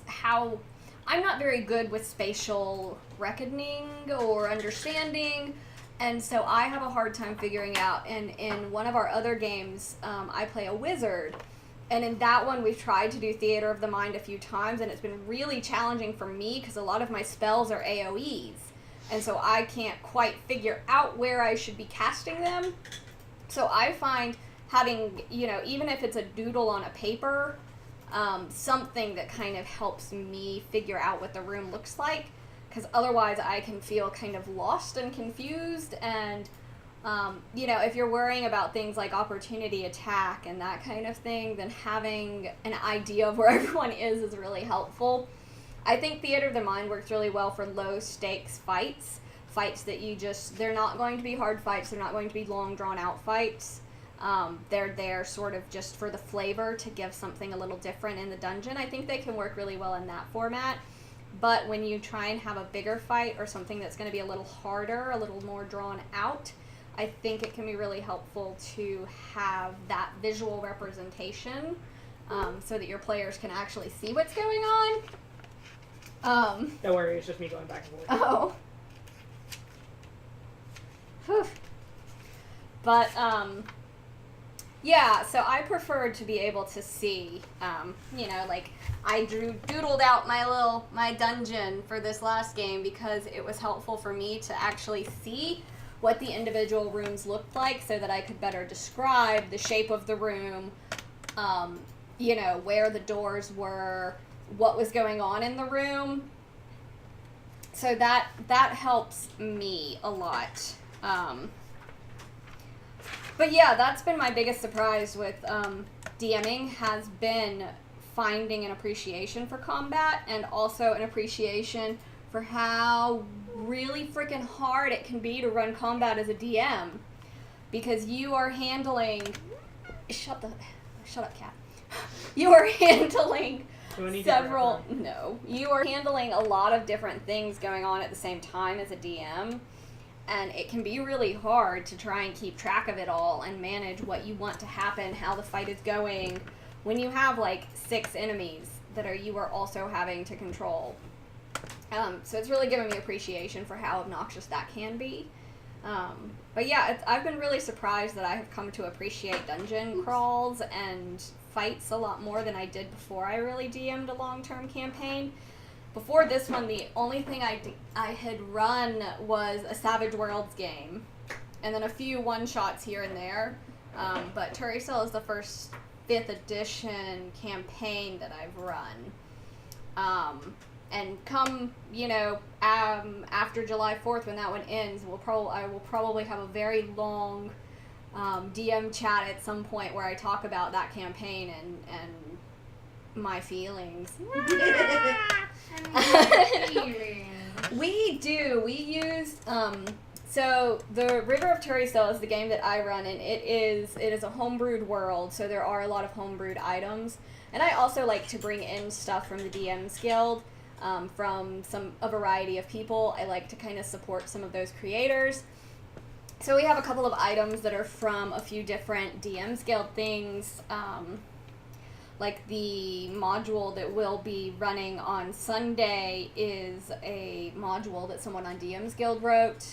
how I'm not very good with spatial reckoning or understanding. And so I have a hard time figuring out, and in one of our other games, I play a wizard, and in that one we've tried to do Theater of the Mind a few times, and it's been really challenging for me because a lot of my spells are AoEs, and so I can't quite figure out where I should be casting them. So I find having, you know, even if it's a doodle on a paper, something that kind of helps me figure out what the room looks like, because otherwise I can feel kind of lost and confused, and you know, if you're worrying about things like opportunity attack and that kind of thing, then having an idea of where everyone is really helpful. I think Theater of the Mind works really well for low stakes fights that they're not going to be hard fights, they're not going to be long drawn out fights. They're there sort of just for the flavor to give something a little different in the dungeon. I think they can work really well in that format. But when you try and have a bigger fight or something that's going to be a little harder, a little more drawn out, I think it can be really helpful to have that visual representation so that your players can actually see what's going on. Don't worry, it's just me going back and forth. Oh. Whew. But, yeah, so I preferred to be able to see, like, I doodled out my dungeon for this last game because it was helpful for me to actually see what the individual rooms looked like so that I could better describe the shape of the room, where the doors were, what was going on in the room. So that helps me a lot. But yeah, that's been my biggest surprise with DMing, has been finding an appreciation for combat and also an appreciation for how really freaking hard it can be to run combat as a DM. Because you are handling... Shut up, cat. You are handling several... No. You are handling a lot of different things going on at the same time as a DM. And it can be really hard to try and keep track of it all and manage what you want to happen, how the fight is going, when you have like 6 enemies that you are also having to control. So it's really given me appreciation for how obnoxious that can be. But yeah, I've been really surprised that I have come to appreciate dungeon crawls and fights a lot more than I did before I really DM'd a long-term campaign. Before this one, the only thing I had run was a Savage Worlds game, and then a few one-shots here and there, but Turricell is the first 5th edition campaign that I've run. And come, after July 4th when that one ends, I will probably have a very long DM chat at some point where I talk about that campaign and my feelings. We do. We used so the River of Turricell is the game that I run, and it is a homebrewed world, so there are a lot of homebrewed items. And I also like to bring in stuff from the DM's Guild, from a variety of people. I like to kind of support some of those creators. So we have a couple of items that are from a few different DM's Guild things. Like the module that will be running on Sunday is a module that someone on DM's Guild wrote.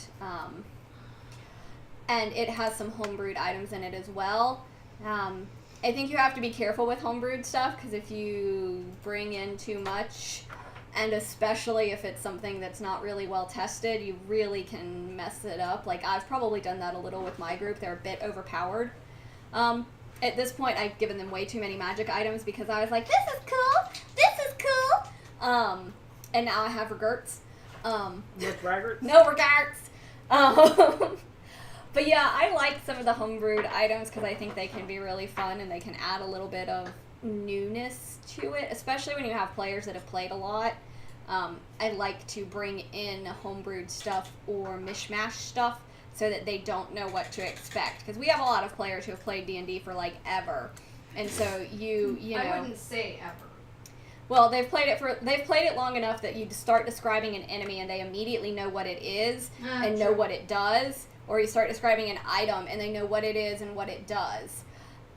And it has some homebrewed items in it as well. I think you have to be careful with homebrewed stuff, because if you bring in too much, and especially if it's something that's not really well tested, you really can mess it up. Like, I've probably done that a little with my group. They're a bit overpowered. At this point, I've given them way too many magic items because I was like, this is cool! This is cool! And now I have regrets. No regrets? No regrets! But yeah, I like some of the homebrewed items because I think they can be really fun and they can add a little bit of newness to it, especially when you have players that have played a lot. I like to bring in homebrewed stuff or mishmash stuff so that they don't know what to expect. Because we have a lot of players who have played D&D for like ever, and so you know. I wouldn't say ever. Well, they've played it long enough that you start describing an enemy and they immediately know what it is and know what it does, or you start describing an item and they know what it is and what it does.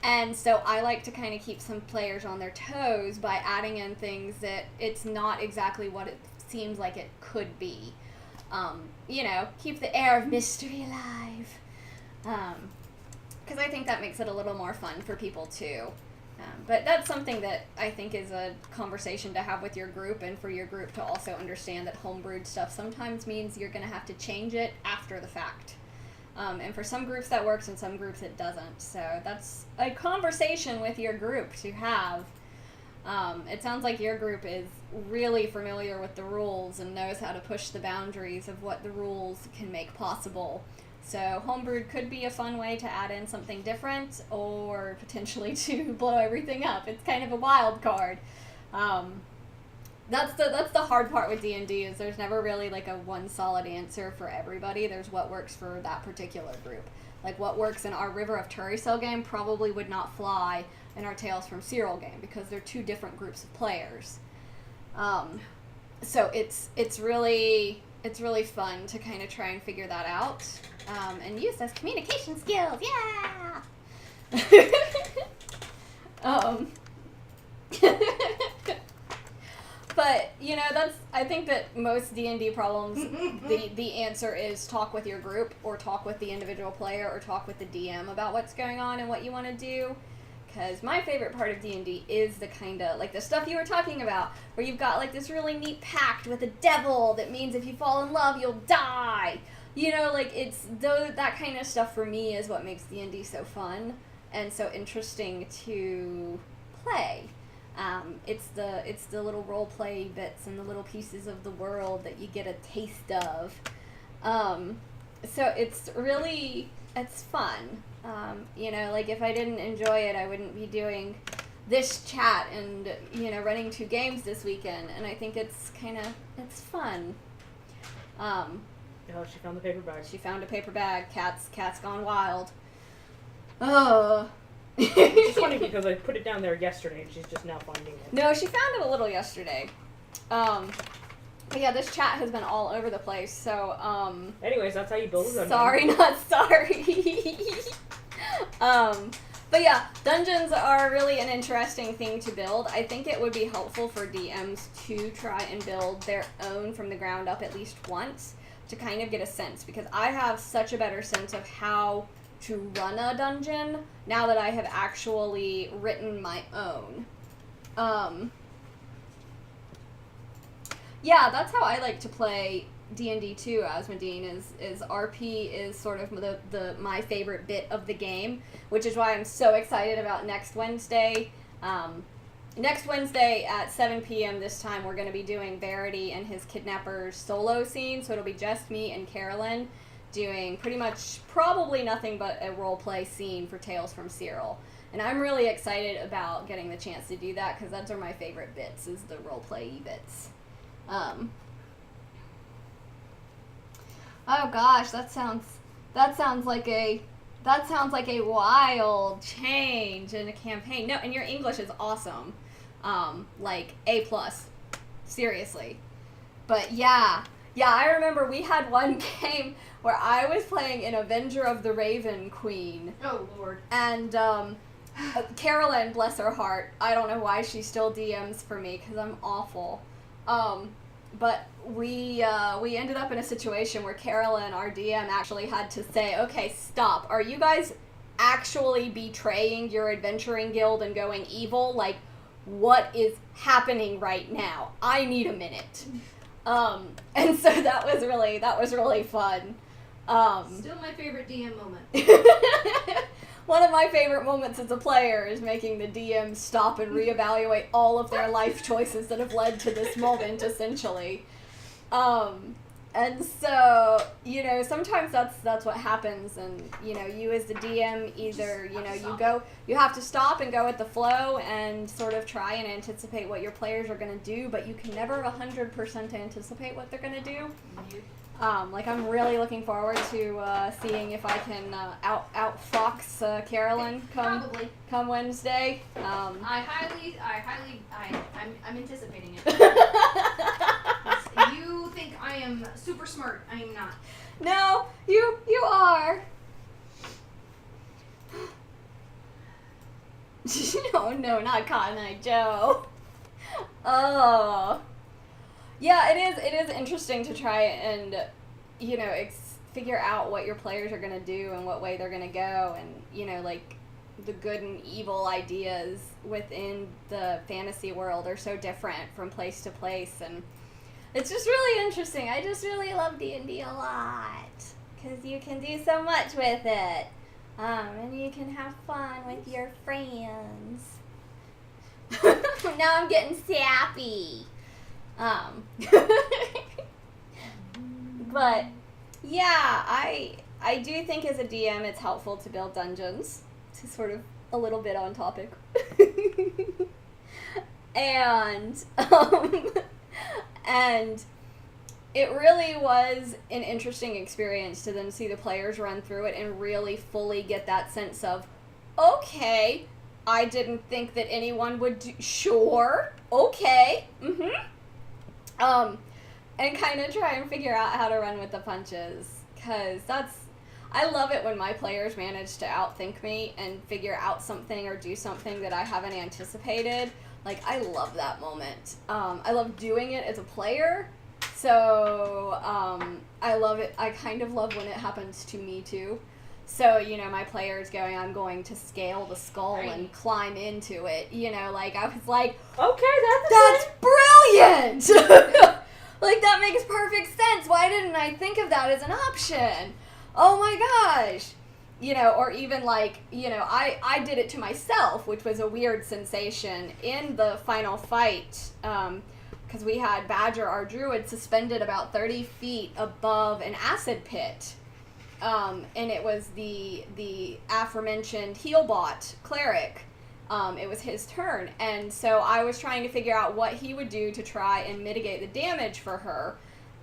And so I like to kind of keep some players on their toes by adding in things that it's not exactly what it seems like it could be. Keep the air of mystery alive. Because I think that makes it a little more fun for people too. But that's something that I think is a conversation to have with your group, and for your group to also understand that homebrewed stuff sometimes means you're going to have to change it after the fact. And for some groups that works, and some groups it doesn't. So that's a conversation with your group to have. It sounds like your group is really familiar with the rules and knows how to push the boundaries of what the rules can make possible. So homebrewed could be a fun way to add in something different, or potentially to blow everything up. It's kind of a wild card. That's the hard part with D&D, is there's never really like a one solid answer for everybody. There's what works for that particular group. Like what works in our River of Turricell game probably would not fly in our Tales from Cyril game, because they're two different groups of players. So it's really it's really fun to kind of try and figure that out, and use those communication skills. Yeah. But I think that most D&D problems, the answer is talk with your group, or talk with the individual player, or talk with the DM about what's going on and what you want to do. Because my favorite part of D&D is the kind of, like, the stuff you were talking about, where you've got, like, this really neat pact with a devil that means if you fall in love, you'll die. It's that kind of stuff for me is what makes D&D so fun and so interesting to play. It's the little role play bits and the little pieces of the world that you get a taste of. So it's fun. If I didn't enjoy it, I wouldn't be doing this chat and, running 2 games this weekend. And I think it's fun. Oh, she found the paper bag. She found a paper bag. Cat's gone wild. Oh. It's funny because I put it down there yesterday and she's just now finding it. No, she found it a little yesterday. But yeah, this chat has been all over the place, so, Anyways, that's how you build a dungeon. Sorry, not sorry. But yeah, dungeons are really an interesting thing to build. I think it would be helpful for DMs to try and build their own from the ground up at least once to kind of get a sense, because I have such a better sense of how to run a dungeon now that I have actually written my own. Yeah, that's how I like to play D&D too, Asmodine, is RP is sort of my favorite bit of the game, which is why I'm so excited about next Wednesday. Next Wednesday at 7 p.m. this time, we're going to be doing Verity and his kidnapper's solo scene, so it'll be just me and Carolyn doing pretty much probably nothing but a role-play scene for Tales from Cyril. And I'm really excited about getting the chance to do that, because those are my favorite bits, is the role-play bits. Oh gosh, that sounds like a wild change in a campaign. No, and your English is awesome. Like A+. Seriously. But yeah, I remember we had one game where I was playing an Avenger of the Raven Queen. Oh, Lord. And, Carolyn, bless her heart, I don't know why she still DMs for me, because I'm awful. But we ended up in a situation where Carolyn, our DM, actually had to say, okay, stop. Are you guys actually betraying your adventuring guild and going evil? Like, what is happening right now? I need a minute. And so that was really fun. Still my favorite DM moment. One of my favorite moments as a player is making the DM stop and reevaluate all of their life choices that have led to this moment, essentially. And so, sometimes that's what happens, and, you as the DM either, you have to stop and go with the flow and sort of try and anticipate what your players are going to do, but you can never 100% anticipate what they're going to do. I'm really looking forward to seeing if I can outfox Carolyn come Wednesday. I'm anticipating it. You think I am super smart? I am not. No, you are. No, not Cotton Eye Joe. Oh. Yeah, it is interesting to try and, figure out what your players are going to do and what way they're going to go, and, the good and evil ideas within the fantasy world are so different from place to place, and it's just really interesting. I just really love D&D a lot, because you can do so much with it, and you can have fun with your friends. Now I'm getting sappy. But yeah, I do think as a DM it's helpful to build dungeons, to sort of a little bit on topic. and it really was an interesting experience to then see the players run through it and really fully get that sense of, okay, I didn't think that anyone would do, sure, okay, and kind of try and figure out how to run with the punches. Because I love it when my players manage to outthink me and figure out something or do something that I haven't anticipated. Like, I love that moment. I love doing it as a player. So, I love it. I kind of love when it happens to me, too. So, my player's going, I'm going to scale the skull and climb into it. Like, I was like, okay, that's brilliant! Like, that makes perfect sense. Why didn't I think of that as an option? Oh my gosh. Or even like, I did it to myself, which was a weird sensation in the final fight. Because we had Badger, our druid, suspended about 30 feet above an acid pit. And it was the aforementioned Healbot cleric. It was his turn. And so I was trying to figure out what he would do to try and mitigate the damage for her.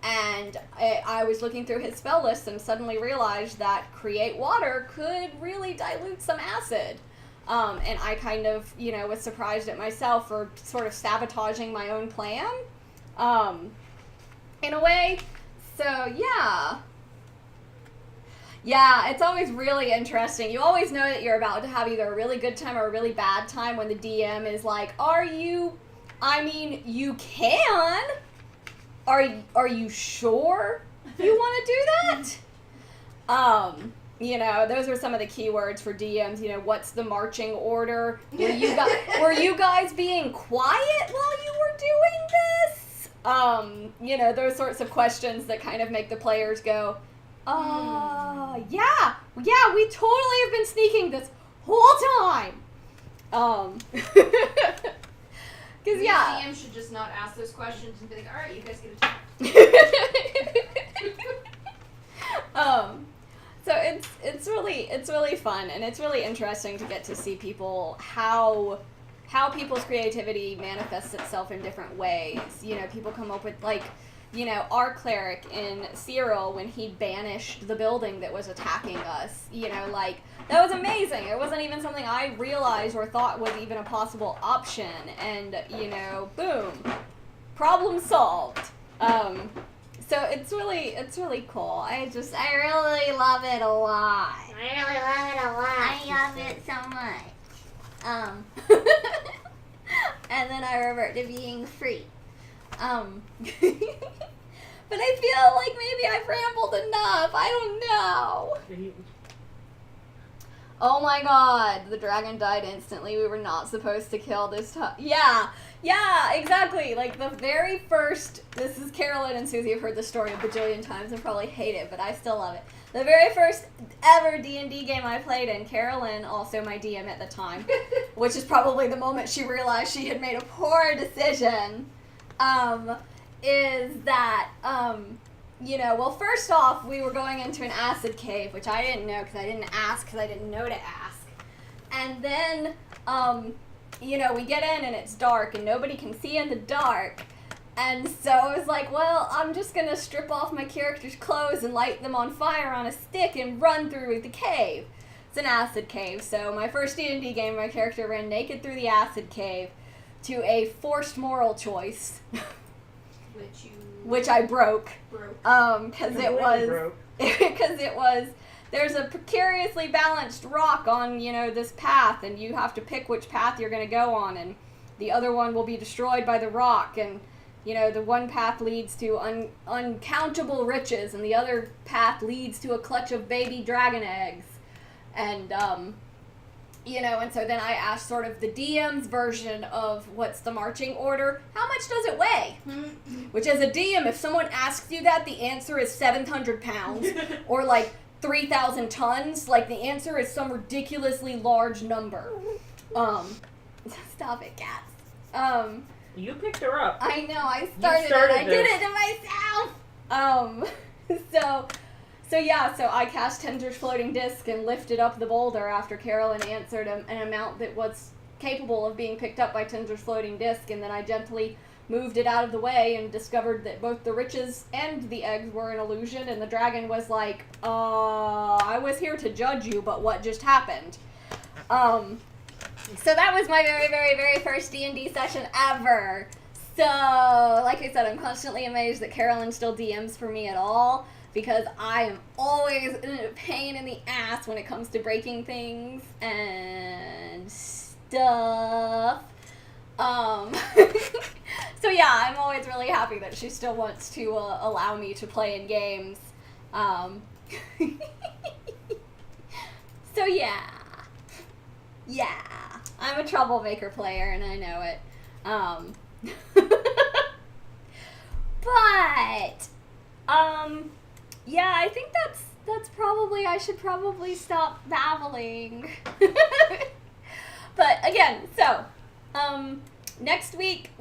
And I was looking through his spell list and suddenly realized that Create Water could really dilute some acid. And I kind of, was surprised at myself for sort of sabotaging my own plan, in a way. So, yeah. Yeah, it's always really interesting. You always know that you're about to have either a really good time or a really bad time when the DM is like, you can. Are you sure you want to do that? Those are some of the keywords for DMs. What's the marching order? Were you guys being quiet while you were doing this? Those sorts of questions that kind of make the players go, yeah, we totally have been sneaking this whole time. Because, yeah. The DM should just not ask those questions and be like, alright, you guys get a time. So it's really fun, and it's really interesting to get to see people, how people's creativity manifests itself in different ways. People come up with, like, our cleric in Cyril, when he banished the building that was attacking us, that was amazing. It wasn't even something I realized or thought was even a possible option. And, boom. Problem solved. So it's really cool. I really love it a lot. I love it so much. And then I revert to being free. But I feel like maybe I've rambled enough. I don't know. Oh my god, the dragon died instantly. We were not supposed to kill this time. Yeah, exactly. Like, the very first, this is Carolyn and Susie have heard the story a bajillion times and probably hate it, but I still love it. The very first ever D&D game I played in, Carolyn, also my DM at the time, which is probably the moment she realized she had made a poor decision, is that, well, first off, we were going into an acid cave, which I didn't know because I didn't ask, because I didn't know to ask. And then, we get in and it's dark and nobody can see in the dark. And so I was like, well, I'm just going to strip off my character's clothes and light them on fire on a stick and run through the cave. It's an acid cave. So my first D&D game, my character ran naked through the acid cave to a forced moral choice. Which I broke. Because it was, there's a precariously balanced rock on, this path, and you have to pick which path you're going to go on, and the other one will be destroyed by the rock, and, the one path leads to uncountable riches, and the other path leads to a clutch of baby dragon eggs. And, and so then I asked sort of the DM's version of what's the marching order. How much does it weigh? Which, as a DM, if someone asks you that, the answer is 700 pounds or like 3,000 tons. Like, the answer is some ridiculously large number. Stop it, cats. You picked her up. I know, I started it. I did it to myself. So I cast Tender's floating disc and lifted up the boulder after Carolyn answered an amount that was capable of being picked up by Tender's floating disc, and then I gently moved it out of the way and discovered that both the riches and the eggs were an illusion, and the dragon was like, I was here to judge you, but what just happened? So that was my very, very, very first D&D session ever. So, like I said, I'm constantly amazed that Carolyn still DMs for me at all, because I am always a pain in the ass when it comes to breaking things and stuff. So yeah, I'm always really happy that she still wants to allow me to play in games. So yeah. Yeah. I'm a troublemaker player and I know it. But yeah, I think that's probably, I should probably stop babbling. But again, so next week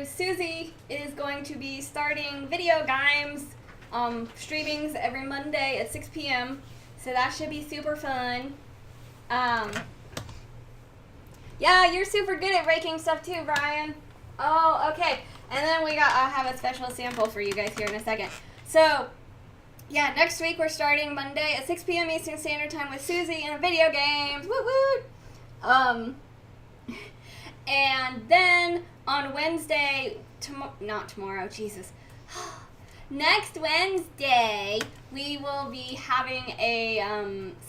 Susie is going to be starting video games streamings every Monday at 6 p.m. So that should be super fun. Yeah, you're super good at breaking stuff too, Brian. Oh, okay. And then I have a special sample for you guys here in a second. So, yeah, next week we're starting Monday at 6 p.m. Eastern Standard Time with Susie in video games. Woot woot! And then on Wednesday, not tomorrow, Jesus. Next Wednesday, we will be having a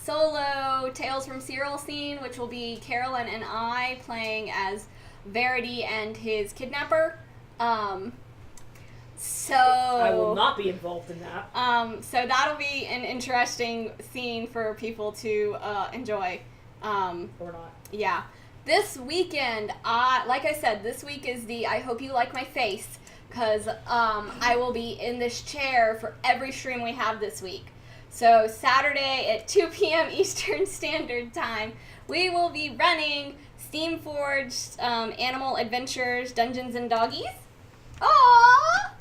solo Tales from Cyril scene, which will be Carolyn and I playing as Verity and his kidnapper. So I will not be involved in that. So that'll be an interesting scene for people to enjoy. Or not. Yeah. This weekend, like I said, this week is the I Hope You Like My Face, because I will be in this chair for every stream we have this week. So Saturday at 2 p.m. Eastern Standard Time, we will be running Steamforged Animal Adventures Dungeons and Doggies. Aww!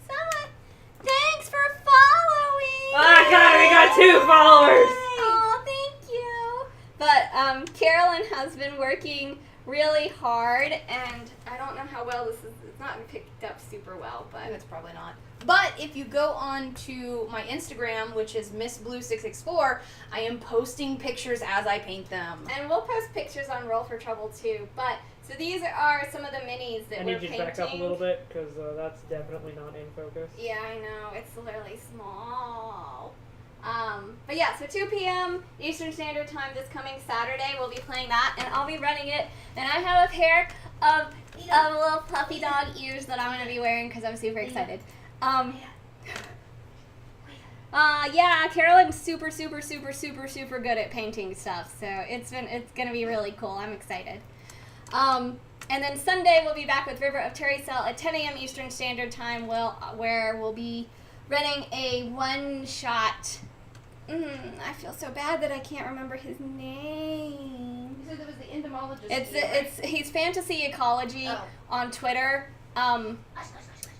Someone, thanks for following! Oh, God, we got 2 followers! Oh, thank you! But Carolyn has been working really hard, and I don't know how well this is. It's not picked up super well, but It's probably not. But if you go on to my Instagram, which is MissBlue664, I am posting pictures as I paint them. and we'll post pictures on Roll for Trouble too. But so these are some of the minis that I we're need you to painting. back up a little bit, because that's definitely not in focus. Yeah, I know. It's literally small. But yeah, so 2 p.m. Eastern Standard Time this coming Saturday, we'll be playing that, and I'll be running it. And I have a pair of little puppy dog ears that I'm going to be wearing because I'm super excited. Yeah, Carolyn's super good at painting stuff, so it's going to be really cool. I'm excited. And then Sunday, we'll be back with River of Terrycell at 10 a.m. Eastern Standard Time, where we'll be running a one-shot. I feel so bad that I can't remember his name. You said it was the entomologist. He's Fantasy Ecology on Twitter. And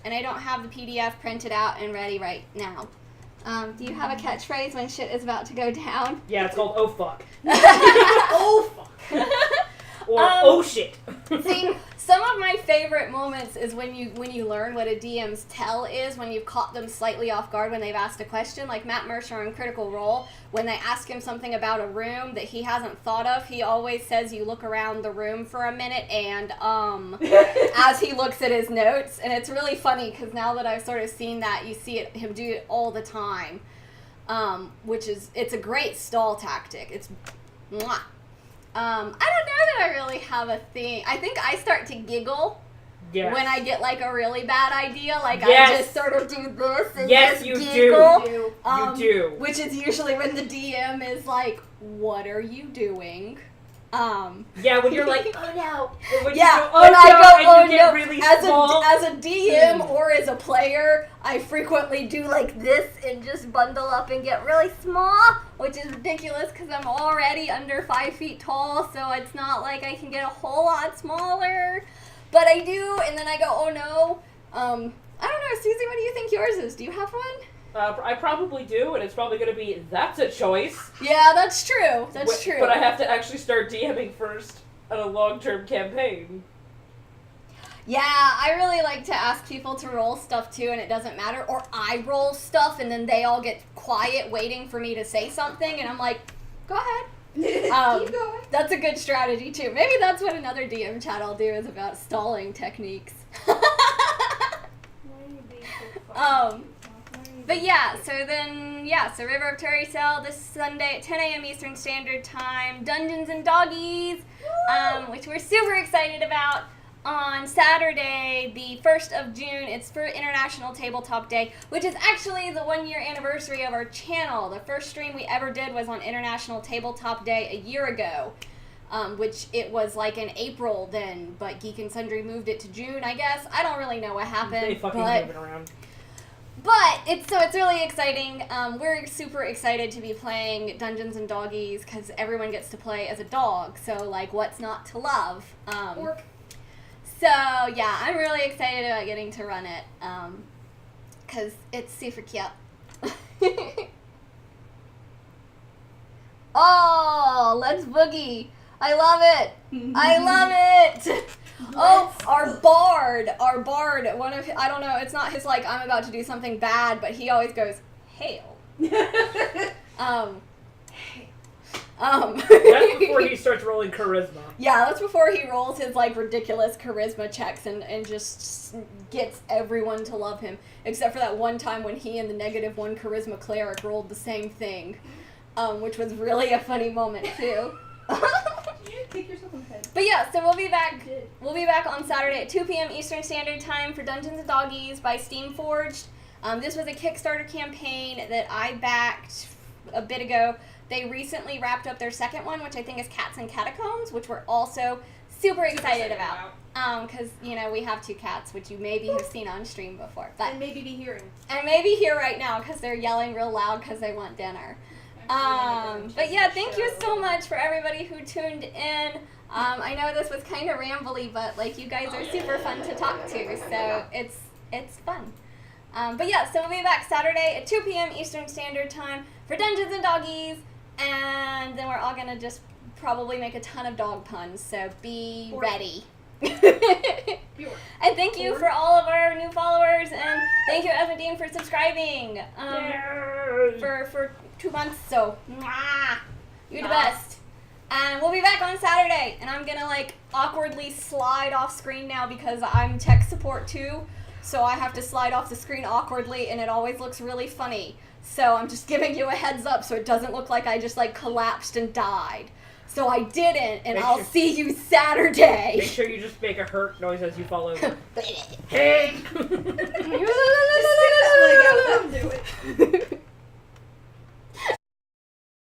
I don't have the PDF printed out and ready right now. Do you have a catchphrase when shit is about to go down? Yeah, it's called "Oh fuck." Oh fuck. Or "Oh shit." See, some of my favorite moments is when you learn what a DM's tell is, when you've caught them slightly off guard when they've asked a question. Like Matt Mercer on Critical Role, when they ask him something about a room that he hasn't thought of, he always says you look around the room for a minute and as he looks at his notes. And it's really funny because now that I've sort of seen that, you see him do it all the time, it's a great stall tactic. It's mwah. I don't know that I really have a thing. I think I start to giggle when I get like a really bad idea. Like I just sort of do this and just giggle. You do. Which is usually when the DM is like, "What are you doing?" Yeah, when you're like, "Oh no." When Yeah, you go, "Oh when no," I go, and "Oh you get no," really as small. a DM or as a player, I frequently do like this and just bundle up and get really small, which is ridiculous because I'm already under 5 feet tall, so it's not like I can get a whole lot smaller. But I do, and then I go, "Oh no." I don't know, Susie, what do you think yours is? Do you have one? I probably do, and it's probably going to be, "That's a choice." Yeah, that's true. That's true. But I have to actually start DMing first on a long-term campaign. Yeah, I really like to ask people to roll stuff too, and it doesn't matter. Or I roll stuff, and then they all get quiet waiting for me to say something, and I'm like, "Go ahead." Keep going. That's a good strategy too. Maybe that's what another DM chat I'll do is about stalling techniques. But yeah, so River of Terry Cell this Sunday at 10 a.m. Eastern Standard Time. Dungeons and Doggies, which we're super excited about. On Saturday, the 1st of June, it's for International Tabletop Day, which is actually the 1-year anniversary of our channel. The first stream we ever did was on International Tabletop Day a year ago, which it was like in April then, but Geek and Sundry moved it to June, I guess. I don't really know what happened. They fucking move it around. But it's really exciting. We're super excited to be playing Dungeons and Doggies because everyone gets to play as a dog. So like, what's not to love? So yeah, I'm really excited about getting to run it because it's super cute. Oh, let's boogie! I love it. I love it. Oh, our bard, one of, I don't know, it's not his like, I'm about to do something bad, but he always goes, hail. That's before he starts rolling charisma. Yeah, that's before he rolls his like ridiculous charisma checks and just gets everyone to love him, except for that one time when he and the -1 charisma cleric rolled the same thing, which was really a funny moment too. You kick yourself in the head. But yeah, so we'll be back. We'll be back on Saturday at 2 p.m. Eastern Standard Time for Dungeons and Doggies by Steamforged. This was a Kickstarter campaign that I backed a bit ago. They recently wrapped up their second one, which I think is Cats and Catacombs, which we're also super excited about. Because, you know, we have 2 cats, which you maybe have seen on stream before. But And maybe be hearing. and maybe here right now because they're yelling real loud because they want dinner. But yeah, thank you so much for everybody who tuned in. I know this was kind of rambly, but like you guys are super fun to talk to, so it's fun. But yeah, so we'll be back Saturday at 2 p.m. Eastern Standard Time for Dungeons and Doggies, and then we're all gonna just probably make a ton of dog puns, so be ready. And thank you for all of our new followers, and thank you Esmedine for subscribing for 2 months, so mwah, you're the best. And we'll be back on Saturday, and I'm gonna like awkwardly slide off screen now because I'm tech support too, so I have to slide off the screen awkwardly, and it always looks really funny. So I'm just giving you a heads up so it doesn't look like I just like collapsed and died. So I didn't, and I'll see you Saturday. Make sure you just make a hurt noise as you fall over. Just stick that leg out and do it.